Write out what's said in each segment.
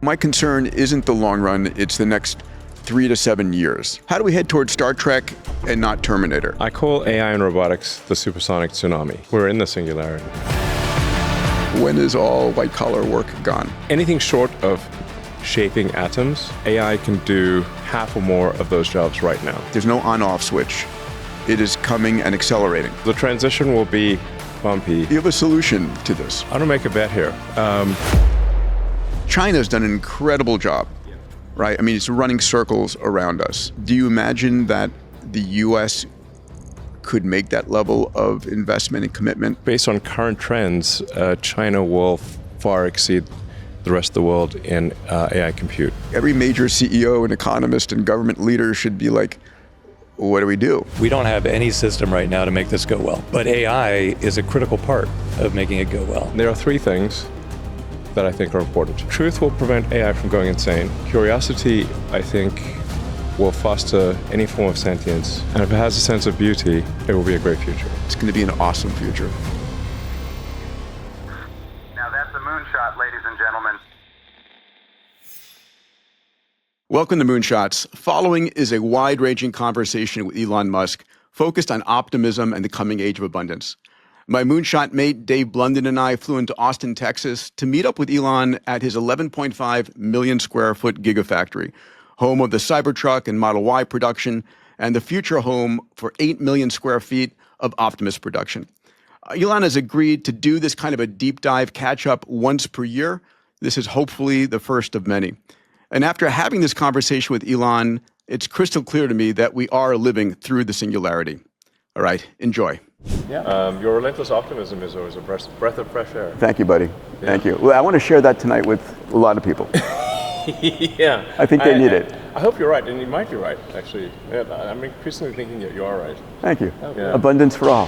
My concern isn't the long run, it's the next 3 to 7 years. How do we head towards Star Trek and not Terminator? I call AI and robotics the supersonic tsunami. We're in the singularity. When is all white-collar work gone? Anything short of shaping atoms, AI can do half or more of those jobs right now. There's no on-off switch. It is coming and accelerating. The transition will be bumpy. You have a solution to this. I don't make a bet here. China's done an incredible job, right? I mean, it's running circles around us. Do you imagine that the US could make that level of investment and commitment? Based on current trends, China will far exceed the rest of the world in AI compute. Every major CEO and economist and government leader should be like, what do we do? We don't have any system right now to make this go well, but AI is a critical part of making it go well. There are three things that I think are important. Truth will prevent AI from going insane. Curiosity, I think, will foster any form of sentience. And if it has a sense of beauty, it will be a great future. It's going to be an awesome future. Now that's a moonshot, ladies and gentlemen. Welcome to Moonshots. Following is a wide-ranging conversation with Elon Musk focused on optimism and the coming age of abundance. My moonshot mate, Dave Blunden, and I flew into Austin, Texas to meet up with Elon at his 11.5 million square foot gigafactory, home of the Cybertruck and Model Y production, and the future home for 8 million square feet of Optimus production. Elon has agreed to do this kind of a deep dive catch-up once per year. This is hopefully the first of many. And after having this conversation with Elon, it's crystal clear to me that we are living through the singularity. All right, enjoy. Yeah. Your relentless optimism is always a breath of fresh air. Thank you, buddy. Thank you. Well, I want to share that tonight with a lot of people. Yeah. I think they need it. I hope you're right, and you might be right, actually. Yeah, I'm increasingly thinking that you are right. Thank you. Yeah. Abundance for all.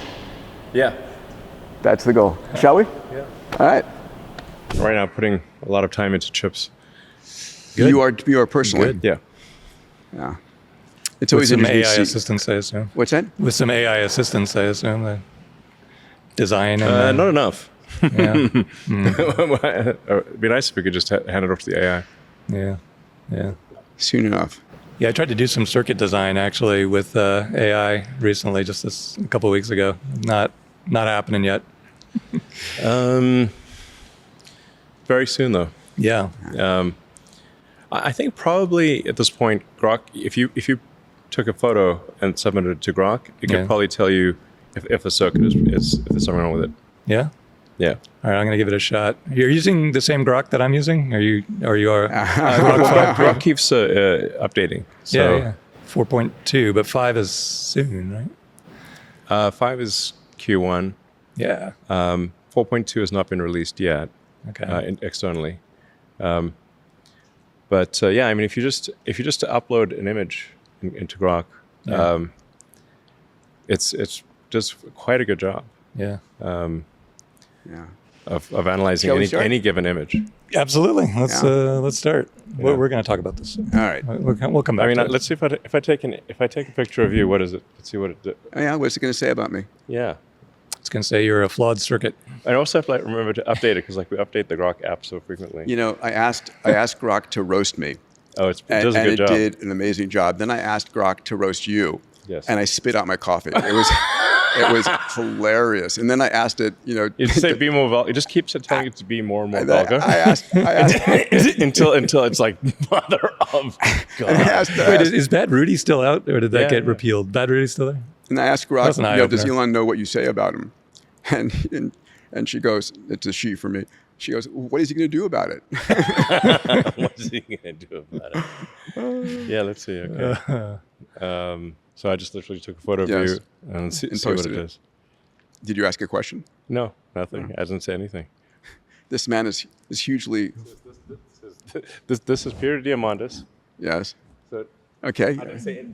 Yeah. That's the goal. Shall we? Yeah. All right. Right now, putting a lot of time into chips. Good. You are personally. Good. Yeah. Yeah. It's always With some interesting AI to see. assistance, I assume. What's that? With some AI assistance, I assume. The design and Not enough. yeah, It'd be nice if we could just hand it off to the AI. yeah. Soon enough. Yeah, I tried to do some circuit design actually with AI recently, just a couple of weeks ago. Not happening yet. Very soon, though. Yeah. I think probably at this point, Grok, if you took a photo and submitted it to Grok, it could probably tell you if the circuit is if there's something wrong with it. Yeah. Yeah. All right, I'm gonna give it a shot. You're using the same Grok that I'm using, or you are? Grok keeps updating. So Yeah. 4.2, but 5 is soon, right? 5 is Q1. Yeah. 4.2 has not been released yet. Okay. Externally. But yeah, I mean, if you just upload an image into Grok, it's does quite a good job. Yeah. Yeah. Of analyzing Shall we start? any given image. Absolutely. Let's start. Yeah. We're going to talk about this. All right. We'll come back. I mean, to it. let's see if I take a picture of you. What is it? Let's see what it. Oh, yeah, what's it going to say about me? Yeah. It's going to say you're a flawed circuit. I also have to remember to update it because we update the Grok app so frequently. You know, I asked Grok to roast me. Oh, it does a good job. And it did an amazing job. Then I asked Grok to roast you. Yes. And I spit out my coffee. It was hilarious. And then I asked it, you know. You say be more vulgar. It just keeps telling you to be more and more I vulgar. asked until it's like mother of God. Wait, is Bad Rudy still out, or did that get repealed? Bad Rudy's still there? And I asked Grok, That's an does eye-opener. Elon know what you say about him? And she goes, it's a she for me. She goes, what is he going to do about it? What is he going to do about it? Yeah, let's see. Okay. So I just literally took a photo of you and see what posted it it. is. Did you ask a question? No, nothing. I didn't say anything. This man is hugely, This is Peter Diamandis. yes. So Okay.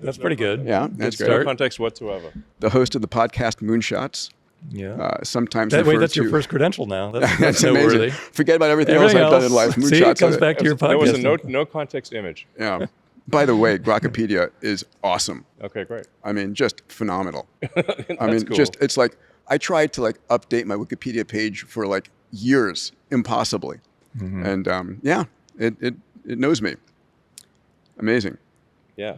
That's pretty good. Yeah, that's no great. context whatsoever. The host of the podcast Moonshots. Yeah. Sometimes Wait, referred that's to. your first credential now. That's That's noteworthy. amazing. Forget about everything else I've done in life. See, Moonshots it comes of back to your There was a podcast. no context image. Yeah. By the way, Grokopedia is awesome. Okay, great. I mean, just phenomenal. I mean, cool. just it's like I tried to like update my Wikipedia page for like years, impossibly. And yeah, it It knows me. Amazing. Yeah.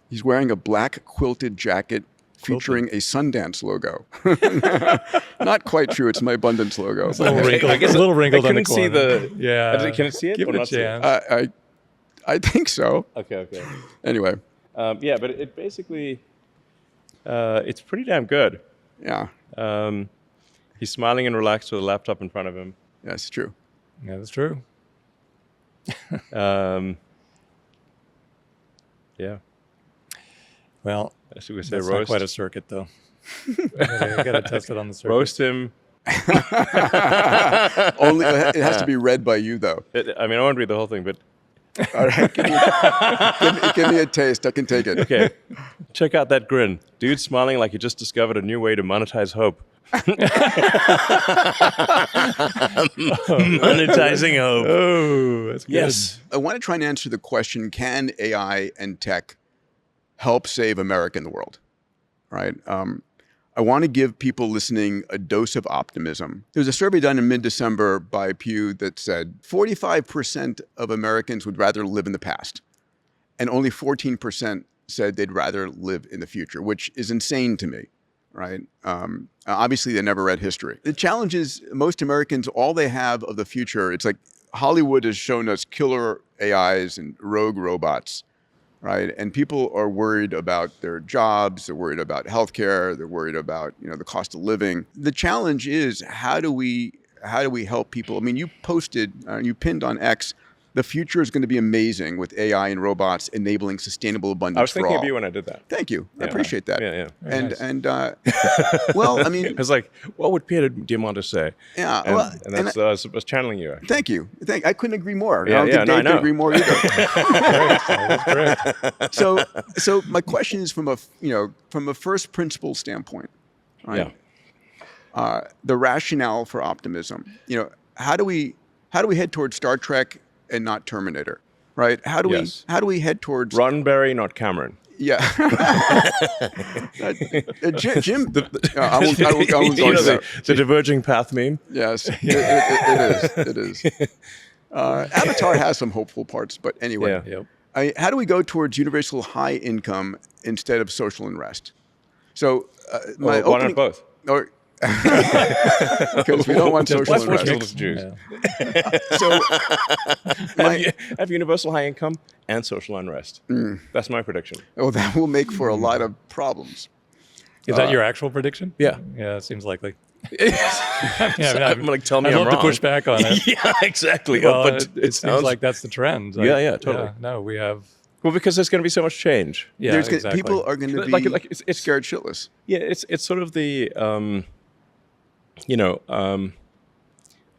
He's wearing a black quilted jacket featuring a Sundance logo. Not quite true. It's my Abundance logo. It's a little wrinkled, a little wrinkled on the corner. See the. Yeah. Can it see it? Give or it a not see it? chance. I think so. Okay. Anyway. Yeah, but it basically, it's pretty damn good. Yeah. He's smiling and relaxed with a laptop in front of him. Yeah, it's true. Yeah, that's true. Yeah. Well, I should we say that's roast. not quite a circuit, though. I gotta test it on the circuit. Roast him. Only it has to be read by you, though. I mean, I won't read the whole thing, but All right, give me a taste. I can take it. okay. Check out that grin. Dude smiling like he just discovered a new way to monetize hope. Monetizing hope. Oh, that's good. Yes. I want to try and answer the question, can AI and tech help save America and the world? Right? I want to give people listening a dose of optimism. There was a survey done in mid-December by Pew that said 45% of Americans would rather live in the past, and only 14% said they'd rather live in the future, which is insane to me, right? Obviously, they never read history. The challenge is most Americans, all they have of the future, it's like Hollywood has shown us killer AIs and rogue robots, right? And people are worried about their jobs, they're worried about healthcare, they're worried about, the cost of living. The challenge is how do we help people? I mean, you pinned on X, the future is going to be amazing with AI and robots enabling sustainable abundance I was for thinking all. of you when I did that. Thank you. I Yeah. appreciate that. Yeah. And well, I mean, I was like, what would Peter Diamandis say? yeah. And, well, and that's I was channeling you. Actually. thank you. I couldn't agree more. Yeah, I don't think no, I Dave know. could agree more either. That's correct. So my question is from a first principle standpoint, right? Yeah. The rationale for optimism. How do we head towards Star Trek and not Terminator, right? How do Yes. we head towards Roddenberry, not Cameron. Yeah. Jim, I won't go into that. The diverging path meme. Yes, it is. Avatar has some hopeful parts, but anyway. Yeah. Yep. How do we go towards universal high income instead of social unrest? So Why not both? Because we don't want social What's unrest. socialist Jews? Yeah. So Have universal high income and social unrest. That's my prediction. that will make for a lot of problems. Is that your actual prediction? Yeah. Yeah, it seems likely. I'm like, tell me I'd I'm love wrong. to push back on it. Yeah, exactly. Well, but it seems like that's the trend. Yeah, totally. No, we have. well, because there's going to be so much change. Yeah, exactly. People are going to be Like it's scared shitless. Yeah, it's sort of the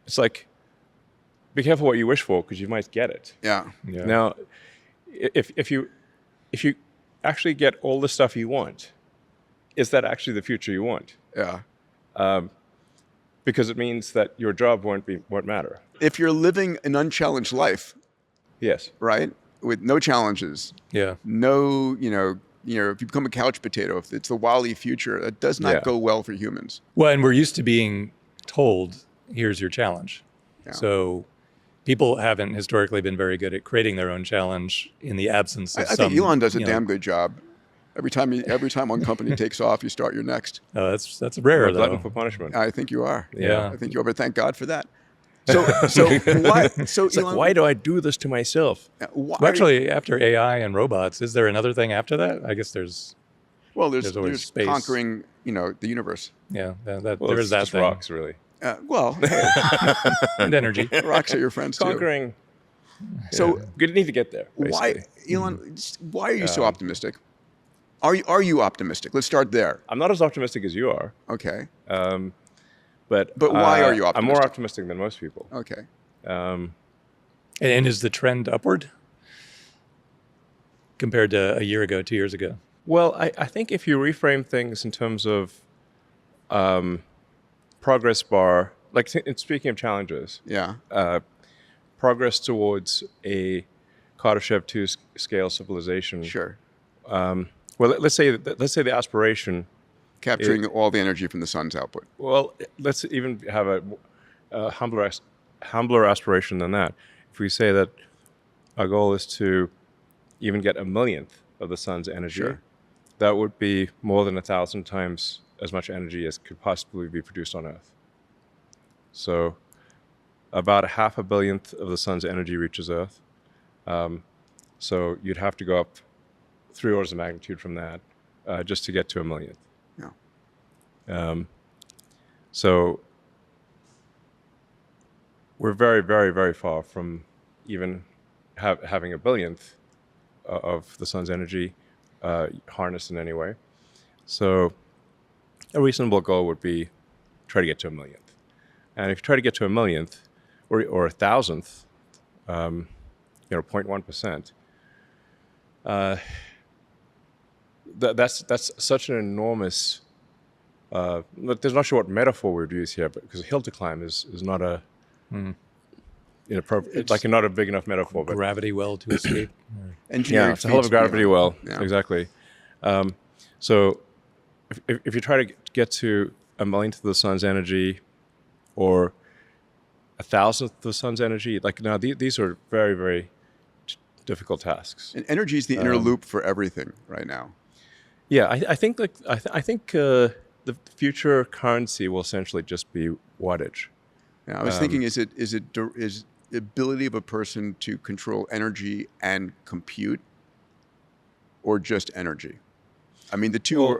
it's like be careful what you wish for because you might get it. Yeah. Yeah. Now, if you actually get all the stuff you want, is that actually the future you want? Yeah. Because it means that your job won't matter. If you're living an unchallenged life, Yes. right, with no challenges, Yeah. no, if you become a couch potato, if it's the Wall-E future, that does not Yeah. go well for humans. Well, and we're used to being told, here's your challenge. Yeah. So people haven't historically been very good at creating their own challenge in the absence of I some. think Elon does a damn good job. Every time one company takes off, you start your next. Oh, that's rare, Or glutton though. for punishment. I think you are. Yeah. I think you are, but thank God for that. So why? So It's Elon, like, why do I do this to myself? why- Well, actually, after AI and robots, is there another thing after that? I guess there's, there's always space. conquering, the universe. yeah, Well, there is it's that just thing. rocks, really. Hey, And energy. rocks are your friends too. Conquering. So We need to get there. why, Basically. Elon? Why are you so optimistic? Are you optimistic? Let's start there. I'm not as optimistic as you are, Okay. but why are you I'm more optimistic? optimistic than most people. Okay. And is the trend upward compared to a year ago, 2 years ago? Well, I think if you reframe things in terms of progress bar, like speaking of challenges, Yeah. progress towards a Kardashev 2 scale civilization. Sure. Well, let's say the aspiration. Capturing all the energy from the sun's output. Well, let's even have a humbler aspiration than that. If we say that our goal is to even get a millionth of the sun's energy. Sure. That would be more than 1,000 times as much energy as could possibly be produced on Earth. So about 500 millionth of the sun's energy reaches Earth. So you'd have to go up 3 orders of magnitude from that just to get to a millionth. Yeah. So we're very, very, very far from even having a billionth of the sun's energy harnessed in any way. So a reasonable goal would be try to get to a millionth. And if you try to get to a millionth or a thousandth, 0.1%, that's such an enormous. There's not sure what metaphor we'd use here, but because a hill to climb is not a inappropriate. It's like not a big enough metaphor. But Gravity well to escape. Engineering it's a hell of a feats gravity beyond. well. Yeah. Exactly. So if you try to get to a millionth of the sun's energy, or 1,000th of the sun's energy, like now these are very, very difficult tasks. And energy is the inner loop for everything right now. Yeah, I think the future currency will essentially just be wattage. Yeah, I was thinking, is the ability of a person to control energy and compute, or just energy? I mean, the two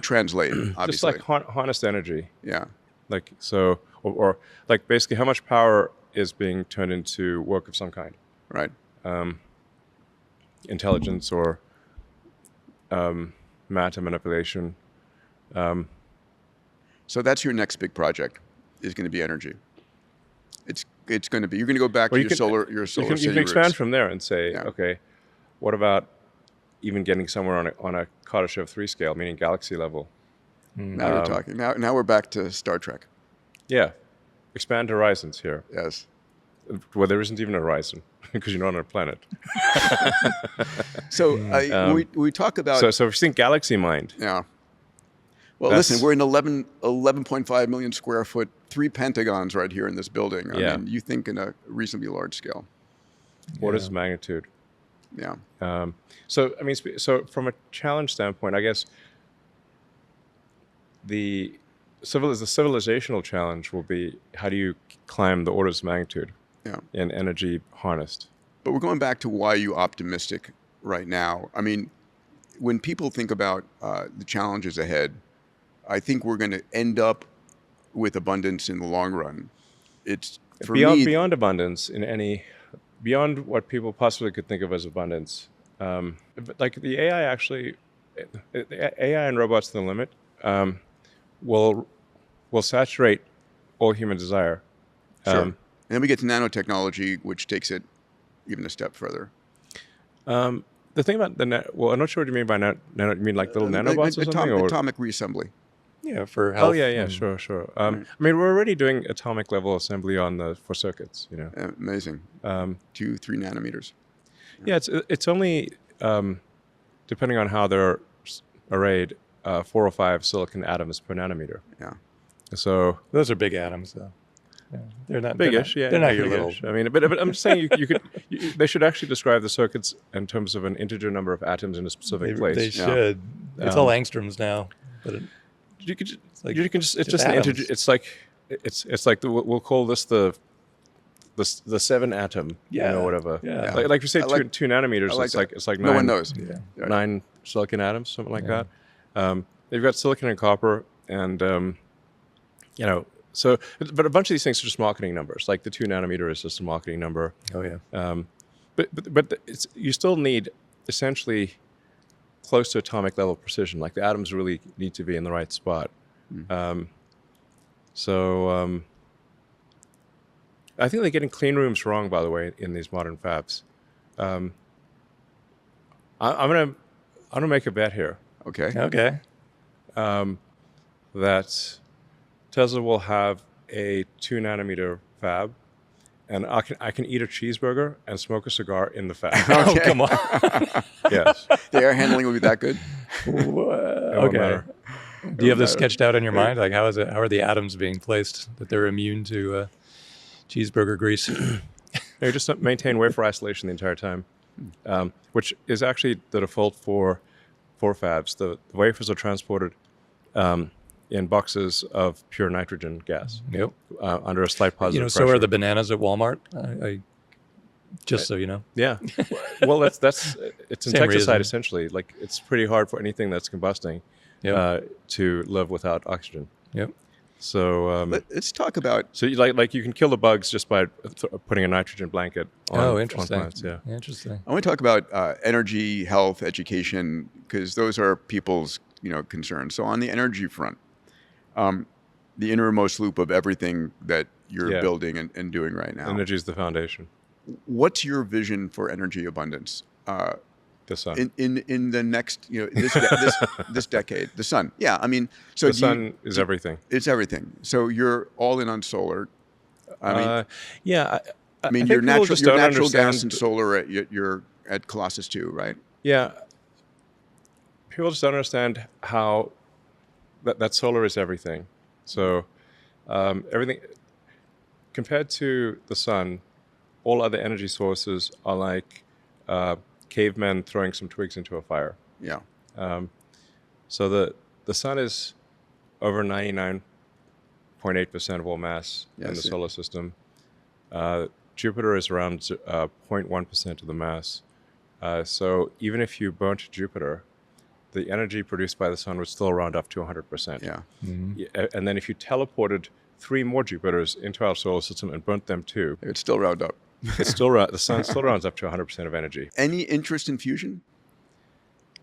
translate, obviously. Just like harnessed energy. Yeah. Like so, or like basically how much power is being turned into work of some kind, Right. intelligence or matter manipulation. So that's your next big project, is going to be energy. It's going to be, you're going to go back to your solar You city can expand roots. from there and say, Yeah. okay, what about even getting somewhere on a Kardashev 3 scale, meaning galaxy level? Now we're talking. Now we're back to Star Trek. Yeah, expand horizons here. Yes. Well, there isn't even a horizon because you're not on a planet. So we talk about. So if you think galaxy mind, Yeah. Well, That's- listen, we're in 11.5 million square foot, 3 pentagons right here in this building. I Yeah. mean, you think in a reasonably large scale. what is magnitude? Yeah. So I mean, so from a challenge standpoint, I guess the civilizational challenge will be how do you climb the orders of magnitude Yeah. in energy harnessed? But we're going back to why you optimistic right now. I mean, when people think about the challenges ahead, I think we're going to end up with abundance in the long run. It's for me, Beyond abundance beyond what people possibly could think of as abundance. Like the AI actually, AI and robots to the limit will saturate all human desire. Sure. And then we get to nanotechnology, which takes it even a step further. The thing about I'm not sure what you mean by nano. You mean like little nanobots or something? Or? Atomic reassembly. Yeah, for health. Oh yeah, sure. I mean, we're already doing atomic level assembly for circuits. Amazing. 2-3 nanometers. Yeah, it's only depending on how they're arrayed, 4 or 5 silicon atoms per nanometer. Yeah. So Those are big atoms, though. Yeah. They're not biggish, They're not your biggish. little. I mean, but I'm just saying they should actually describe the circuits in terms of an integer number of atoms in a specific place. They should. It's all angstroms now, but You could just, like you can just it's just just an atoms. integer. It's like we'll call this the 7 atom. Yeah. Whatever. Yeah. Like if you say I like- 2 nanometers, I like it's that. like it's like No 9, one knows. yeah. Right. 9 silicon atoms, something like that. They've got silicon and copper, and so but a bunch of these things are just marketing numbers. Like the 2 nanometer is just a marketing number. Oh yeah. But you still need essentially close to atomic level precision. Like the atoms really need to be in the right spot. I think they're getting clean rooms wrong, by the way, in these modern fabs. I'm gonna make a bet here Okay. Okay. that Tesla will have a 2 nanometer fab, and I can eat a cheeseburger and smoke a cigar in the fab. Oh come on. Yes. The air handling will be that good? It won't Okay. matter. Do you have this sketched out in your mind? Like how is it? How are the atoms being placed that they're immune to cheeseburger grease? You just maintain wafer isolation the entire time, which is actually the default for fabs. The wafers are transported in boxes of pure nitrogen gas. Yep. Under a slight positive So pressure. are the bananas at Walmart. Just so you know. Yeah. Well, that's it's Same insecticide reason. essentially. Like it's pretty hard for anything that's combusting Yep. to live without oxygen. Yep. So Let's talk about so you can kill the bugs just by putting a nitrogen blanket on, interesting. on plants. Yeah. Interesting. I want to talk about energy, health, education, because those are people's concerns. So on the energy front, the innermost loop of everything that you're Yeah. building and doing right now. Energy is the foundation. What's your vision for energy abundance The sun. in the next this decade? The sun. Yeah, I mean, so The sun is everything. It's everything. So you're all in on solar. I mean, Yeah. I mean, think your people just natural don't gas understand- and solar. You're at Colossus too, right? Yeah. People just don't understand how that solar is everything. So everything compared to the sun, all other energy sources are like cavemen throwing some twigs into a fire. Yeah. So the sun is over 99.8% of all mass in the Yes. solar system. Jupiter is around 0.1% of the mass. So even if you burnt Jupiter, the energy produced by the sun would still round up to 100%. Yeah. And then if you teleported 3 more Jupiters into our solar system and burnt them too, It would still round up. the sun still rounds up to 100% of energy. Any interest in fusion?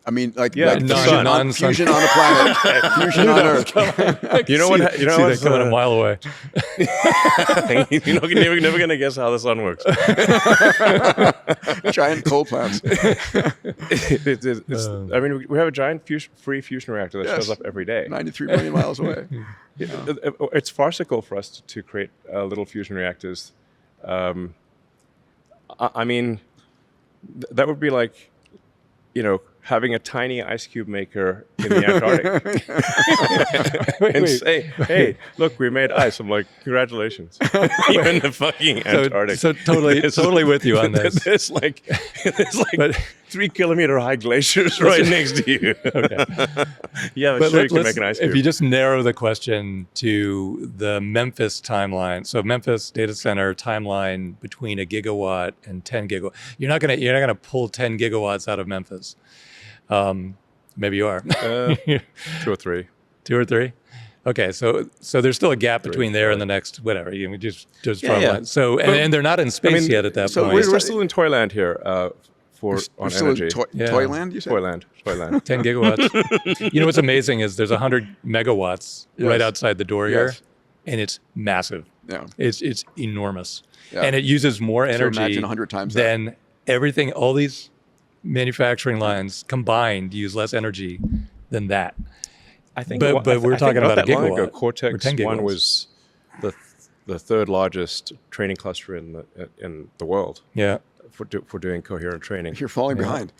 I mean, like, Yeah, like the fusion, sun. fusion on a planet, fusion on Earth. You know what? You know See what's that coming a mile away. you're never gonna guess how the sun works. Giant coal plants. I mean, we have a giant free fusion reactor that Yes. shows up every day. 93 million miles away. It's farcical for us to create little fusion reactors. I mean, that would be like, having a tiny ice cube maker in the Antarctic and say, "Hey, look, we made ice." I'm like, "Congratulations!" You're in the fucking Antarctic. So totally with you on this. There's like 3-kilometer high glaciers right next to you. Okay. Yeah, But sure, you can let's- make an ice cube. if you just narrow the question to the Memphis timeline, so Memphis data center timeline between 1 gigawatt and 10 gigawatt, you're not gonna pull 10 gigawatts out of Memphis. Maybe you are. 2 or 3. 2 or 3. Okay, so there's still a gap between there and the next whatever. You just draw a Yeah. line. So and they're not in space yet at that so point. We're still in Toyland here on We're still energy. in Yeah. Toyland, you said? Toyland. 10 gigawatts. What's amazing is there's 100 megawatts right Yes. outside the door here, Yes. and it's massive. Yeah. It's enormous, Yeah. and it uses more energy imagine 100 times that. than everything. All these manufacturing lines combined use less energy than that. I think, But we're talking not about a that long ago, gigawatt or Cortex 10 One gigawatts. was the third largest training cluster in the world Yeah. for doing coherent training. You're falling behind.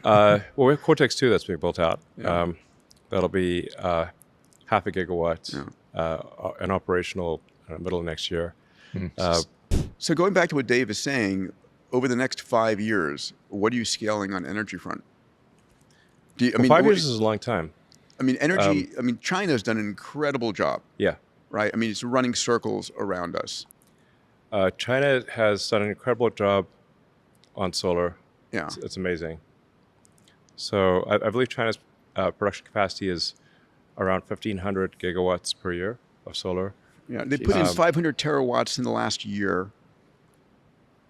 Well, we have Cortex 2 that's being built out. That'll be half a gigawatt and operational middle of next year. So going back to what Dave is saying, over the next 5 years, what are you scaling on energy front? Do you, 5 years is a long time. I mean, energy. I mean, China's done an incredible job, Yeah. right? I mean, it's running circles around us. China has done an incredible job on solar. Yeah. It's amazing. So I believe China's production capacity is around 1,500 gigawatts per year of solar. Yeah. They put in 500 terawatts in the last year.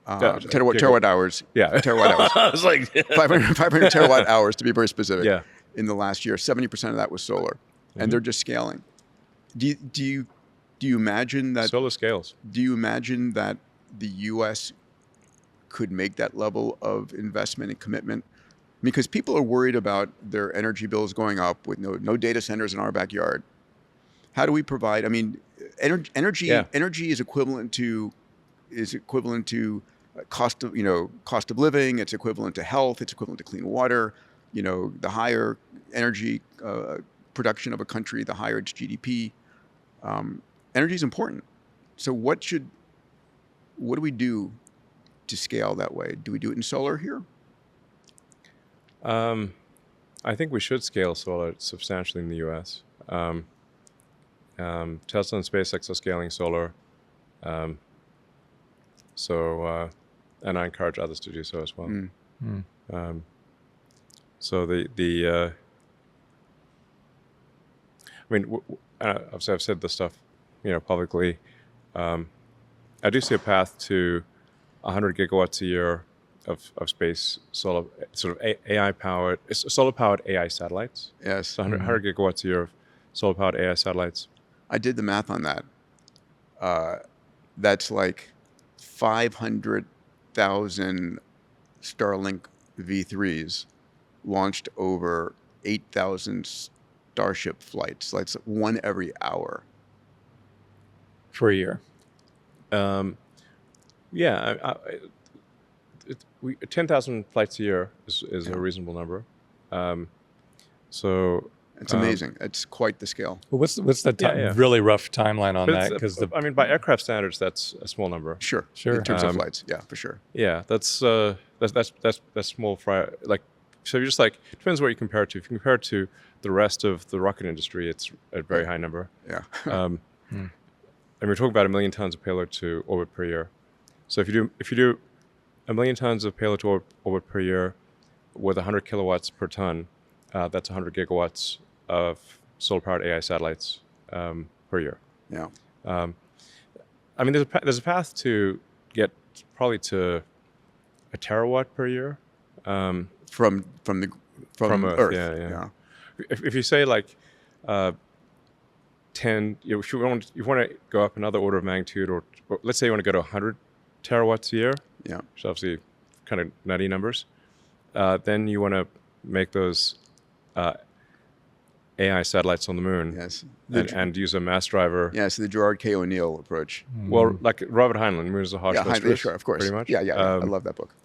Gigawatt. Terawatt hours. Yeah. Terawatt hours. I was like, 500 terawatt hours to be very specific. Yeah. In the last year, 70% of that was solar, and they're just scaling. Do you imagine that? solar scales. Do you imagine that the U.S. could make that level of investment and commitment? Because people are worried about their energy bills going up with no data centers in our backyard. How do we provide? I mean, energy is equivalent to cost of living. It's equivalent to health. It's equivalent to clean water. The higher energy production of a country, the higher its GDP. Energy is important. So what do we do to scale that way? Do we do it in solar here? I think we should scale solar substantially in the U.S. Tesla and SpaceX are scaling solar. And I encourage others to do so as well. So obviously I've said this stuff, publicly. I do see a path to 100 gigawatts a year of space solar, sort of AI-powered, solar-powered AI satellites. Yes. So 100 gigawatts a year of solar-powered AI satellites. I did the math on that. That's like 500,000 Starlink V3s launched over 8,000 Starship flights. Like it's one every hour. For a year. 10,000 flights a year is a reasonable number. So it's amazing. It's quite the scale. Well, what's the really rough timeline on that? Because by aircraft standards, that's a small number. Sure. In terms of flights, yeah, for sure. Yeah, that's small for so you're just depends what you compare it to. If you compare it to the rest of the rocket industry, it's a very high number. Yeah. And we're talking about 1 million tons of payload to orbit per year. So if you do 1 million tons of payload to orbit per year with 100 kilowatts per ton, that's 100 gigawatts of solar-powered AI satellites per year. Yeah. There's a path to get probably to a terawatt per year from Earth. Earth. Yeah. If you say 10, if you want to go up another order of magnitude, or let's say you want to go to 100 terawatts a year, yeah, which is obviously kind of nutty numbers, then you want to make those AI satellites on the moon, yes, and use a mass driver. Yes, the Gerard K. O'Neill approach. Well, like Robert Heinlein, Moon is a harsh mistress. Sure, of course. Pretty much. Yeah. I love that book.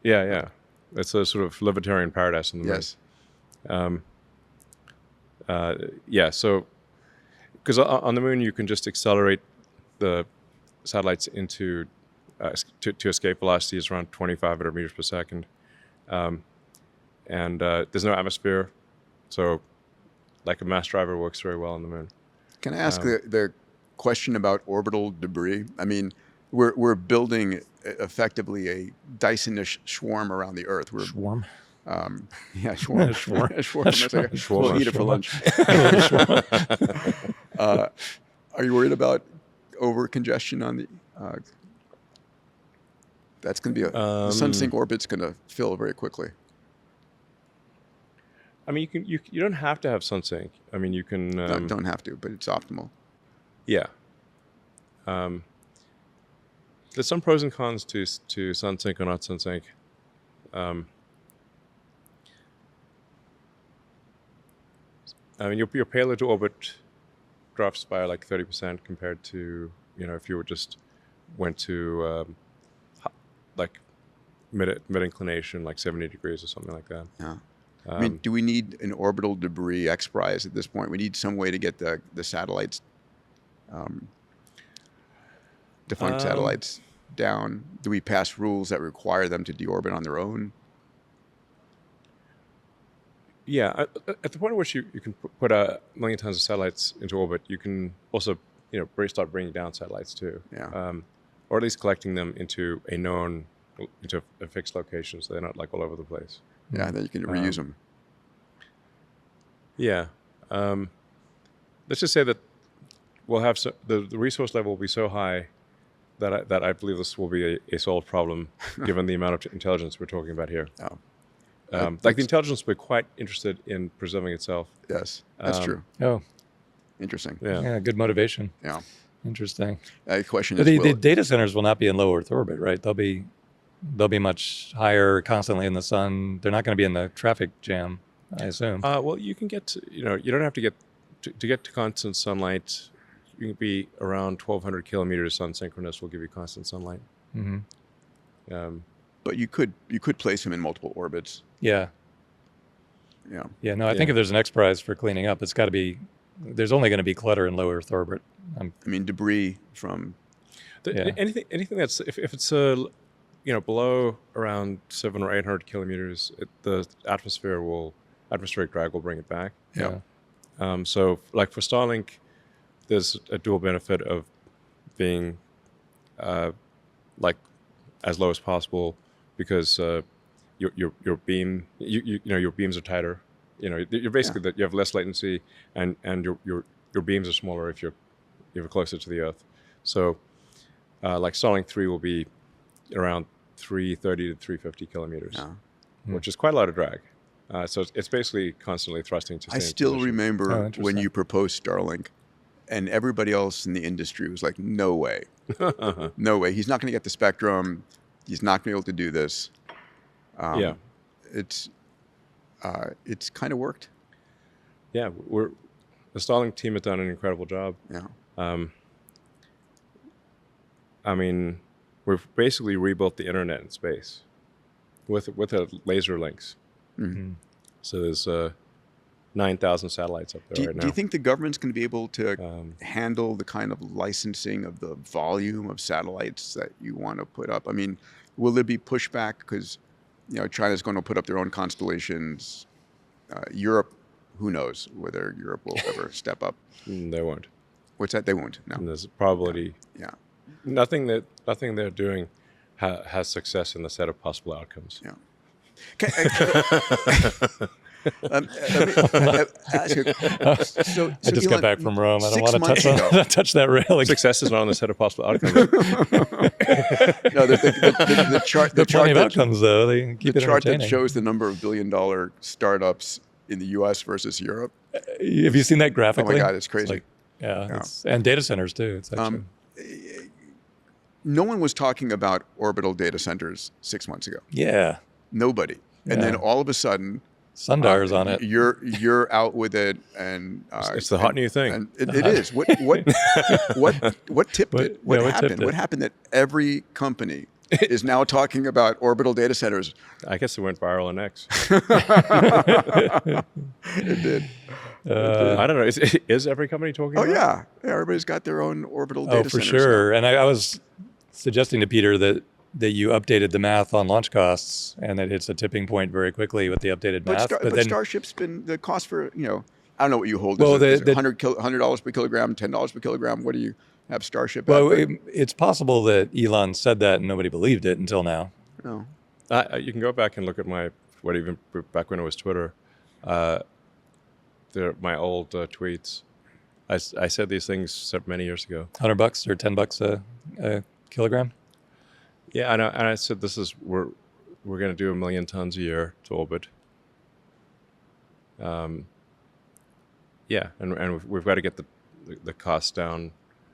Yeah. It's a sort of libertarian paradise on the moon. Yes. So, because on the moon you can just accelerate the satellites into to escape velocities around 2,500 meters per second, and there's no atmosphere, so like a mass driver works very well on the moon. Can I ask the question about orbital debris? I mean, we're building effectively a Dysonish swarm around the Earth. Swarm? Yeah, swarm. Swarm. We'll eat it for lunch. Are you worried about over congestion on the? That's going to be the Sunsync orbit's going to fill very quickly. I mean, you don't have to have Sunsync. I mean, you can. Don't have to, but it's optimal. Yeah. There's some pros and cons to Sunsync or not Sunsync. I mean, your payload to orbit drops by like 30% compared to, if you went to mid inclination, like 70 degrees or something like that. Yeah. I mean, do we need an orbital debris X Prize at this point? We need some way to get the satellites, defunct satellites down. Do we pass rules that require them to deorbit on their own? Yeah, at the point at which you can put 1 million tons of satellites into orbit, you can also, start bringing down satellites too. Yeah. Or at least collecting them into a fixed location, so they're not like all over the place. Yeah, then you can reuse them. Yeah. Let's just say that we'll have the resource level will be so high that I believe this will be a solved problem, given the amount of intelligence we're talking about here. Oh. The intelligence will be quite interested in preserving itself. Yes, that's true. Oh, interesting. yeah, good motivation. Yeah, interesting. Question is, the data centers will not be in low Earth orbit, right? They'll be much higher, constantly in the sun. They're not going to be in the traffic jam, I assume. Well, you can get to, you don't have to get to constant sunlight. You can be around 1,200 kilometers sun synchronous will give you constant sunlight. Mm-hmm. But you could place them in multiple orbits. Yeah. Yeah. No, I think if there's an X Prize for cleaning up, it's got to be. There's only going to be clutter in low Earth orbit. I mean, debris from anything that's if it's a below around 700 or 800 kilometers, the atmospheric drag will bring it back. Yeah. So like for Starlink, there's a dual benefit of being like as low as possible because your beam, your beams are tighter. You're basically that you have less latency and your beams are smaller if you're closer to the Earth. So like Starlink 3 will be around 330 to 350 kilometers, which is quite a lot of drag. So it's basically constantly thrusting to stay I in still position. remember when you proposed Starlink, and everybody else in the industry was like, "No way, no way. He's not going to get the spectrum. He's not going to be able to do this." It's kind of worked. Yeah, the Starlink team has done an incredible job. Yeah. I mean, we've basically rebuilt the internet in space with laser links. Mm-hmm. So there's 9,000 satellites up there right now. Do you think the government's going to be able to handle the kind of licensing of the volume of satellites that you want to put up? I mean, will there be pushback because China's going to put up their own constellations? Europe, who knows whether Europe will ever step up? They won't. What's that? They won't. No. And there's a probability. Yeah. Nothing they're doing has success in the set of possible outcomes. Yeah. Let me ask you, so I just got Elon, back from Rome. I don't 6 want months to ago- touch that rail again. Success is not on the set of possible outcomes. No, the chart. There The are plenty chart of that, outcomes, though. They can keep the it chart that entertaining. shows the number of billion-dollar startups in the U.S. versus Europe. Have you seen that Oh graphically? my God, it's crazy. Like, and data centers too. It's actually No one was talking about orbital data centers 6 months ago. Nobody. And then Yeah. all of a sudden, Sundire's on it. You're out with it, and It's the hot new thing. And it is. What tipped it? What happened? tipped it? What happened that every company is now talking about orbital data centers? I guess it went viral on X. It did. I don't know. Is every company talking Oh about it? yeah, everybody's got their own orbital data Oh, for centers. sure. And I was suggesting to Peter that you updated the math on launch costs, and that it's a tipping point very quickly with the updated math. But then Starship's been the cost for I don't know what you hold. Well, Is it the- $100 per kilogram, $10 per kilogram? What do you have Starship at? well, But, it's possible that Elon said that and nobody believed it until now. no. You can go back and look at even back when it was Twitter, my old tweets. I said these things many years ago. $100 or $10 a kilogram. Yeah, and I said we're going to do 1 million tons a year to orbit. And we've got to get the cost down.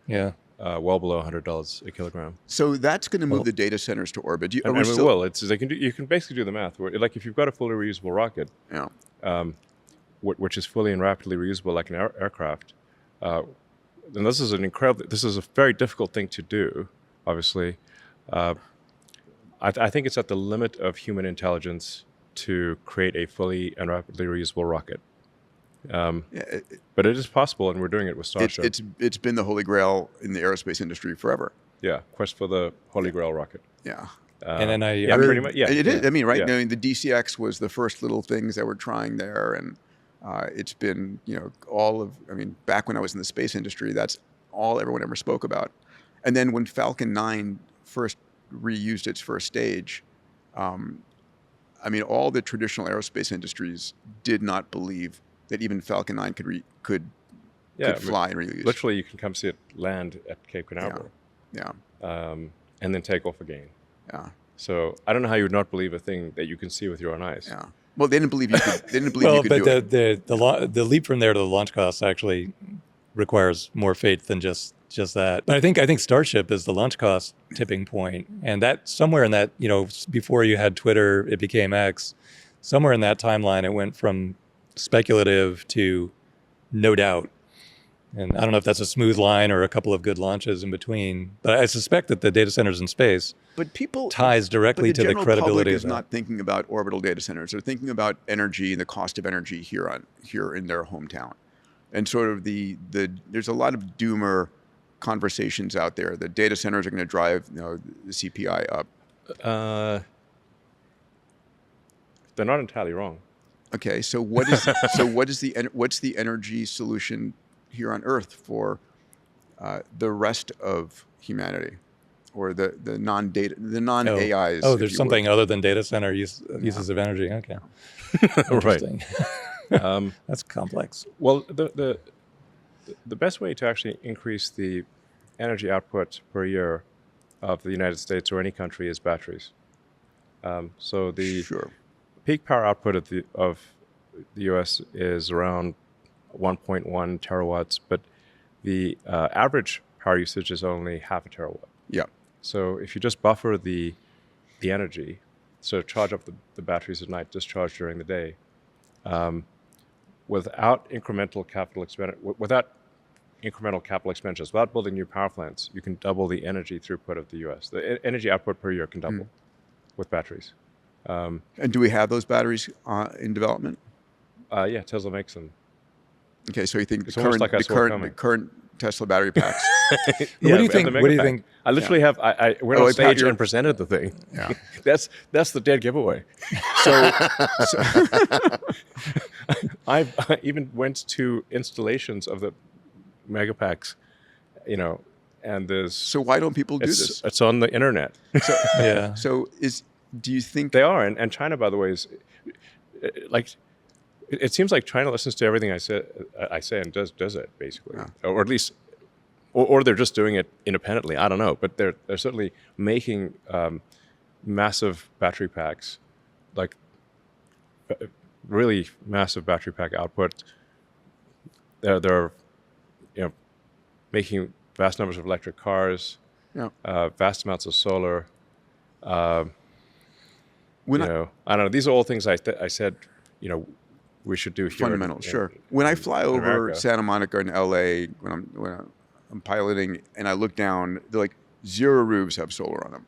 Yeah. Well below $100 a kilogram. So that's going to move the data centers to orbit. And we will. You can basically do the math. Like if you've got a fully reusable rocket, Yeah. which is fully and rapidly reusable like an aircraft, then this is a very difficult thing to do, obviously. I think it's at the limit of human intelligence to create a fully and rapidly reusable rocket. But it is possible, and we're doing it with Starship. It's been the holy grail in the aerospace industry forever. Yeah, quest for the Holy Grail rocket. Yeah. And then I Yeah, heard- pretty much. Yeah, It is. yeah, I mean, right? yeah. I mean, the DCX was the first little things that we're trying there, and it's been, back when I was in the space industry, that's all everyone ever spoke about. And then when Falcon 9 first reused its first stage, all the traditional aerospace industries did not believe that even Falcon 9 could fly and reuse. Literally, you can come see it land at Cape Canaveral. Yeah. And then take off again. Yeah. So I don't know how you would not believe a thing that you can see with your own eyes. Yeah. Well, they didn't believe you could. They didn't believe you could do it. the leap from there to the launch costs actually requires more faith than just that. But I think Starship is the launch cost tipping point, and that somewhere in that, before you had Twitter, it became X. Somewhere in that timeline, it went from speculative to no doubt. And I don't know if that's a smooth line or a couple of good launches in between, but I suspect that the data centers in space But people ties directly to the general credibility public of is that. not thinking about orbital data centers. They're thinking about energy and the cost of energy here in their hometown, and sort of there's a lot of doomer conversations out there. The data centers are going to drive the CPI up. They're not entirely wrong. Okay, so what's the energy solution here on Earth for the rest of humanity, or the non-AIs? Oh, there's something other than data center uses of energy. Okay, Right. interesting. That's complex. Well, the best way to actually increase the energy output per year of the United States or any country is batteries. So the Sure. peak power output of the U.S. is around 1.1 terawatts, but the average power usage is only half a terawatt. Yeah. So if you just buffer the energy, so charge up the batteries at night, discharge during the day, without incremental capital expenditures, without building new power plants, you can double the energy throughput of the U.S. The energy output per year can double with batteries. And do we have those batteries in development? Yeah, Tesla makes them. Okay, so you think It's almost like I saw it coming. the current Tesla battery packs? What do you think? What do you think? I literally have. I went on Pat, stage you're- and presented the thing. Yeah. That's the dead giveaway. So I even went to installations of the megapacks, and there's why don't people do this? it's on the internet. Yeah. So do you think They are, and China, by the way, is like. It seems like China listens to everything I say and does it basically, or at least, or they're just doing it independently. I don't know, but they're certainly making massive battery packs, like really massive battery pack output. They're making vast numbers of electric cars, vast amounts of solar. I don't know. These are all things I said. We should do here. fundamental? Sure. When I fly over America. Santa Monica in LA, when I'm piloting, and I look down, they're like 0 roofs have solar on them.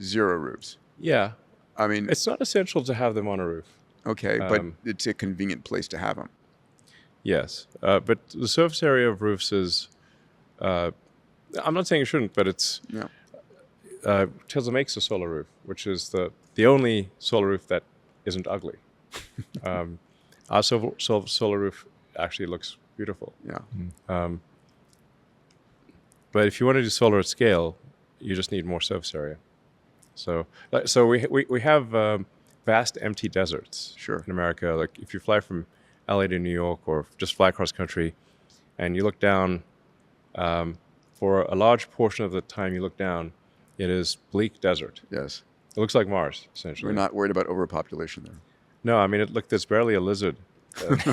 0 roofs. Yeah, I mean, it's not essential to have them on a roof. okay, but it's a convenient place to have them. Yes, but the surface area of roofs is. I'm not saying it shouldn't, but it's. Yeah. Tesla makes a solar roof, which is the only solar roof that isn't ugly. Our solar roof actually looks beautiful. Yeah. But if you want to do solar at scale, you just need more surface area. So we have vast empty deserts. Sure. In America, like if you fly from LA to New York or just fly across country, and you look down, for a large portion of the time you look down, it is bleak desert. Yes. It looks like Mars, essentially. We're not worried about overpopulation there. No, I mean, there's barely a lizard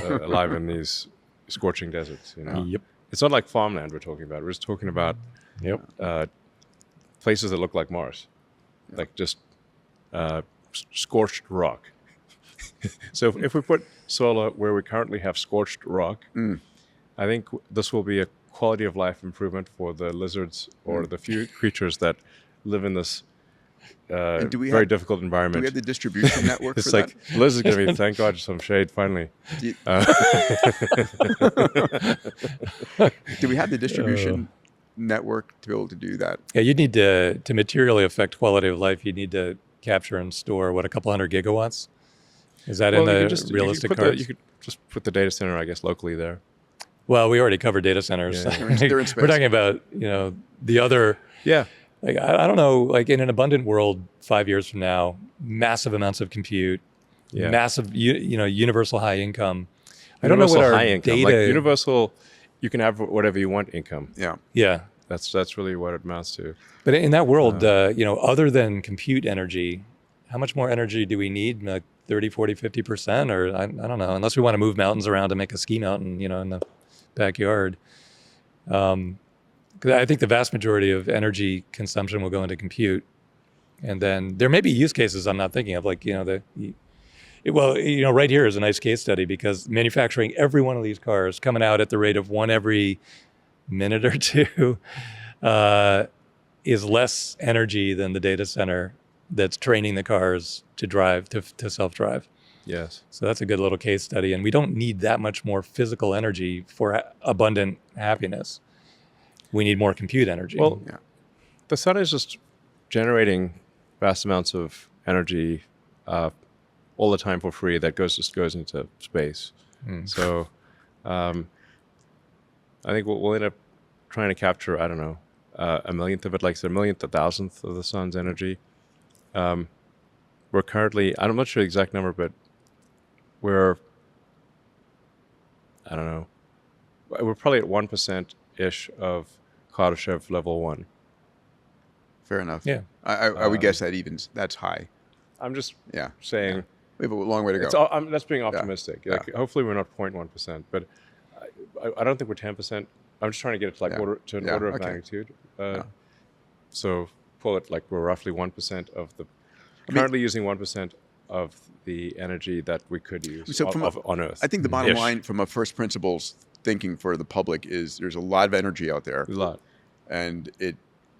alive in these scorching deserts. Yep. It's not like farmland we're talking about. We're just talking about places that look like Mars, like just scorched rock. So if we put solar where we currently have scorched rock, I think this will be a quality of life improvement for the lizards or the few creatures that live in this very difficult environment. Do we have the distribution network It's for like Liz is going to be, thank God, some shade finally. Do we have the distribution network to be able to do that? Yeah, you need to materially affect quality of life. You need to capture and store a couple hundred gigawatts. Is that in the realistic cards? You could just put the data center, I guess, locally there. Well, we already covered data centers. Yeah. They're in space. We're talking about the other. Yeah. Like I don't know. Like in an abundant world, 5 years from now, massive amounts of compute, massive universal high income. I don't know what our high income, data. like universal, you can have whatever you want income. Yeah. Yeah. That's really what it amounts to. But in that world, other than compute energy, how much more energy do we need? Like 30, 40, 50%? Or I don't know, unless we want to move mountains around to make a ski mountain, in the backyard. Because I think the vast majority of energy consumption will go into compute. And then there may be use cases I'm not thinking of, like, right here is a nice case study because manufacturing every one of these cars coming out at the rate of one every minute or two is less energy than the data center that's training the cars to drive, to self-drive. Yes. So that's a good little case study. And we don't need that much more physical energy for abundant happiness. We need more compute energy. Well, the sun is just generating vast amounts of energy all the time for free that just goes into space. So I think we'll end up trying to capture, I don't know, a millionth of it, like a millionth, a thousandth of the sun's energy. We're currently, I'm not sure the exact number, but we're probably at 1%-ish of Kardashev level 1. Fair enough. Yeah. I would guess that's high. I'm just Yeah. saying. Yeah. We have a long way to go. That's being optimistic. Yeah. Like, hopefully we're not 0.1%, but I don't think we're 10%. I'm just trying to get it to like order of magnitude. So pull it like we're roughly 1% of the, currently using 1% of the energy that we could use on Earth. I think the bottom line from a first principles thinking for the public is there's a lot of energy out there. A lot. And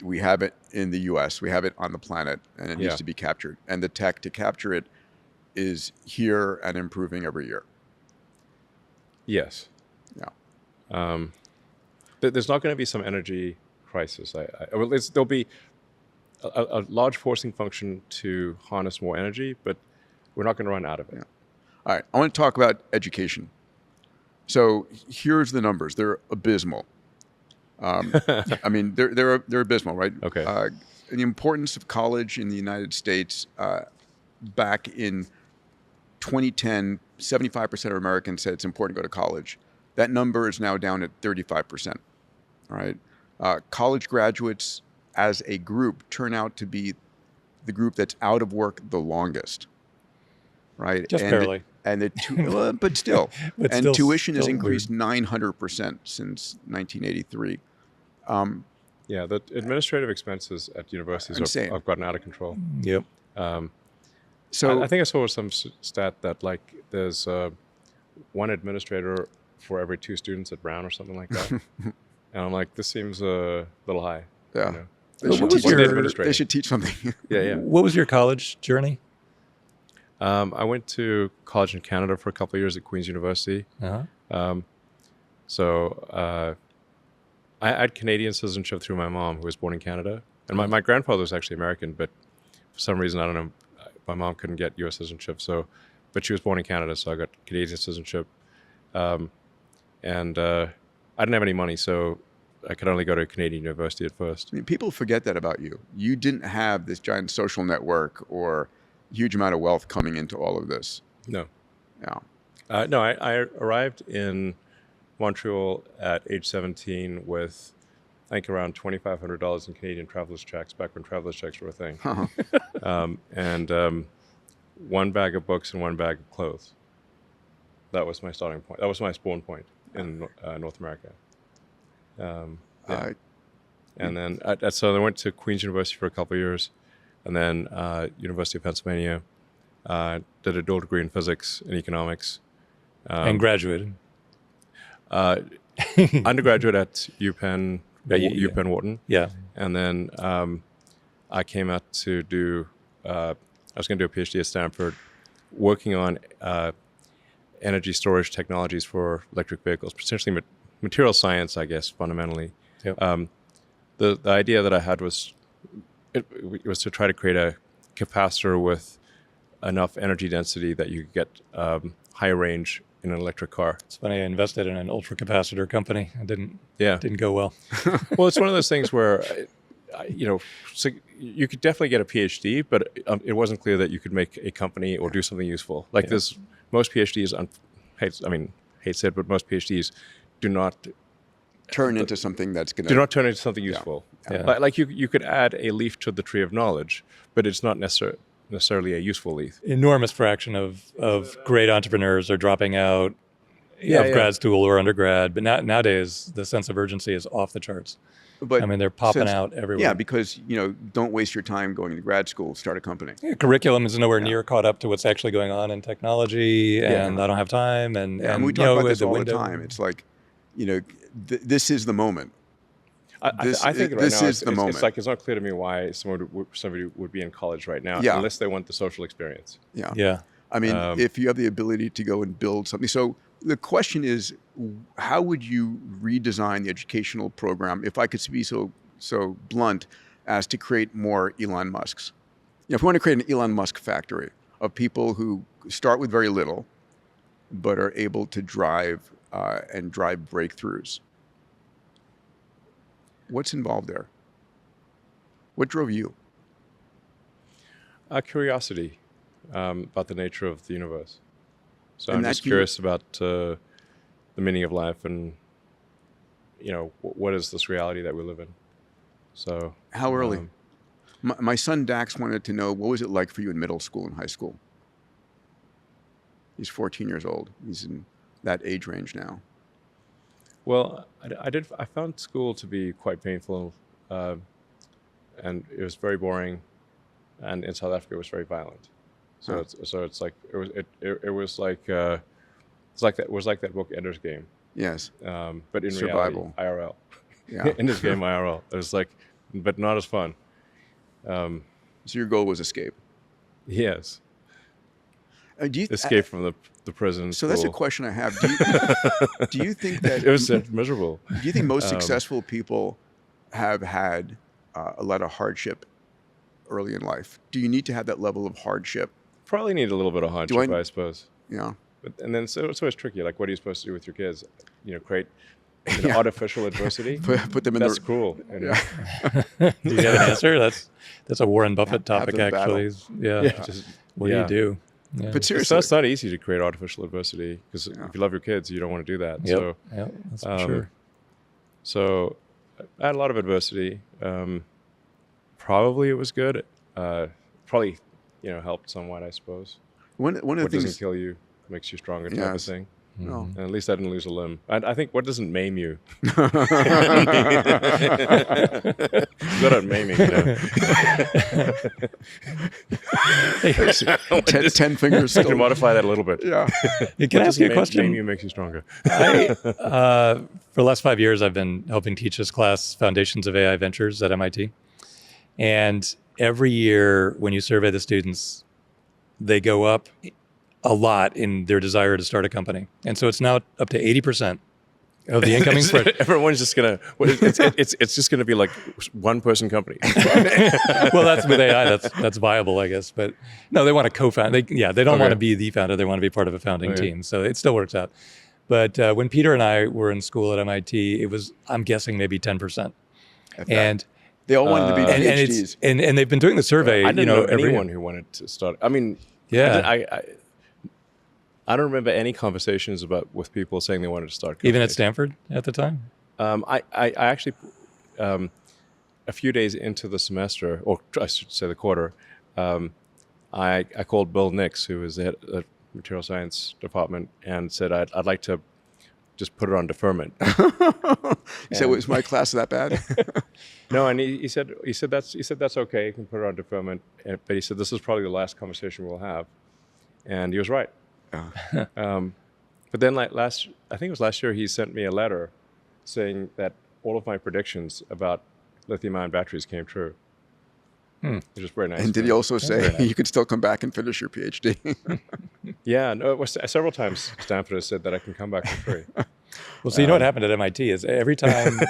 we have it in the US, we have it on the planet, and it needs to be captured. And the tech to capture it is here and improving every year. Yes. Yeah. There's not going to be some energy crisis. There'll be a large forcing function to harness more energy, but we're not going to run out of it. Yeah. All right. I want to talk about education. So here's the numbers. They're abysmal. I mean, they're abysmal, right? Okay. The importance of college in the United States back in 2010, 75% of Americans said it's important to go to college. That number is now down at 35%. All right. College graduates as a group turn out to be the group that's out of work the longest. Right. Just barely. But still. But tuition has still increased 900% since 1983. Yeah, the administrative expenses at universities have gotten out of control. Yep. So I think I saw some stat that like there's one administrator for every 2 students at Brown or something like that. And I'm like, this seems a little high. Yeah. You know? They should teach something. Yeah. What was your college journey? I went to college in Canada for a couple of years at Queen's University. Uh-huh. So I had Canadian citizenship through my mom, who was born in Canada. And my grandfather was actually American, but for some reason, I don't know, my mom couldn't get U.S. citizenship. But she was born in Canada, so I got Canadian citizenship. And I didn't have any money, so I could only go to a Canadian university at first. I mean, people forget that about you. You didn't have this giant social network or huge amount of wealth coming into all of this. No. Yeah. No, I arrived in Montreal at age 17 with, I think, around $2,500 in Canadian traveler's checks, back when traveler's checks were a thing. And 1 bag of books and 1 bag of clothes. That was my starting point. That was my spawn point in North America. And then, so I went to Queen's University for a couple of years, and then University of Pennsylvania. Did a dual degree in physics and economics. And graduated. Undergraduate at UPenn, UPenn Wharton. Yeah. And then I came out to do, I was going to do a PhD at Stanford, working on energy storage technologies for electric vehicles, potentially material science, I guess, fundamentally. Yep. The idea that I had was, it was to try to create a capacitor with enough energy density that you could get high range in an electric car. It's funny, I invested in an ultracapacitor company. It didn't go well. Well, it's one of those things where, so you could definitely get a PhD, but it wasn't clear that you could make a company or do something useful. Like this, most PhDs, hate said, but most PhDs do not turn into something that's going to... Do not turn into something useful. Yeah. Like you could add a leaf to the tree of knowledge, but it's not necessarily a useful leaf. Enormous fraction of great entrepreneurs are dropping out of grad school or undergrad, but nowadays the sense of urgency is off the charts. But I mean, they're popping out everywhere. Yeah, because, don't waste your time going to grad school, start a company. Yeah, curriculum is nowhere near caught up to what's actually going on in technology, and I don't have time. And we talk about this all the window. time. It's like, this is the moment. I think right this now is the moment. It's like it's not clear to me why somebody would be in college right now unless they want the social experience. Yeah. I mean, if you have the ability to go and build something. So the question is, how would you redesign the educational program, if I could be so blunt, as to create more Elon Musks? If we want to create an Elon Musk factory of people who start with very little, but are able to drive and drive breakthroughs, what's involved there? What drove you? Curiosity about the nature of the universe. So And I'm that just curious about the meaning of life and, what is this reality that we live in? So How early? My son Dax wanted to know, what was it like for you in middle school and high school? He's 14 years old. He's in that age range now. Well, I found school to be quite painful, and it was very boring, and in South Africa it was very violent. So it's like it was like that book Ender's Game. Yes. But in Survival. reality, IRL. Yeah. Ender's Game IRL. It was like, but not as fun. So your goal was escape. Yes. Do you Escape from the prison. So that's a school. question I have. Do you think that It was miserable. Do you think most successful people have had a lot of hardship early in life? Do you need to have that level of hardship? Probably need a little bit of hardship, I suppose. Yeah. And then so it's always tricky. Like, what are you supposed to do with your kids? Create artificial adversity. Put them in That's the cruel. Do you have an answer? That's a Warren Buffett topic, them battle. actually. What do you do? Yeah. But So seriously, it's not easy to create artificial adversity because if you love your kids, you don't want to do that. Yep. That's for sure. So I had a lot of adversity. Probably it was good. Probably, helped somewhat, I suppose. one of the What things. doesn't kill you makes you stronger type of Yes. thing. No. And at least I didn't lose a limb. And I think what doesn't maim you? Good at maiming. 10 fingers I can still. modify that a little bit. Yeah. Can I ask you a question? Maim you makes you stronger. For the last 5 years, I've been helping teach this class, Foundations of AI Ventures at MIT. And every year when you survey the students, they go up a lot in their desire to start a company. And so it's now up to 80% of the incoming spread. Everyone's just gonna. It's just gonna be like one person company. Well, that's with AI. That's viable, I guess. But no, they want to co-found. They don't want to be the founder. They want to be part of a founding team. So it still works out. But when Peter and I were in school at MIT, it was, I'm guessing, maybe 10%. And They all wanted to be PhDs. and they've been doing the survey. I didn't know anyone who wanted to start. I mean, I don't remember any conversations with people saying they wanted to start companies. Even at Stanford at the time. I actually, a few days into the semester, or I should say the quarter, I called Bill Nix, who is the head of the material science department, and said I'd like to just put it on deferment. You said, was my class that bad? No, and he said that's okay. You can put it on deferment, but he said this is probably the last conversation we'll have, and he was right. But then, I think it was last year, he sent me a letter saying that all of my predictions about lithium-ion batteries came true. Which is very nice. And did he also say you could still come back and finish your PhD? Yeah, no, it was several times Stanford has said that I can come back for free. Well, so you know what happened at MIT is every time.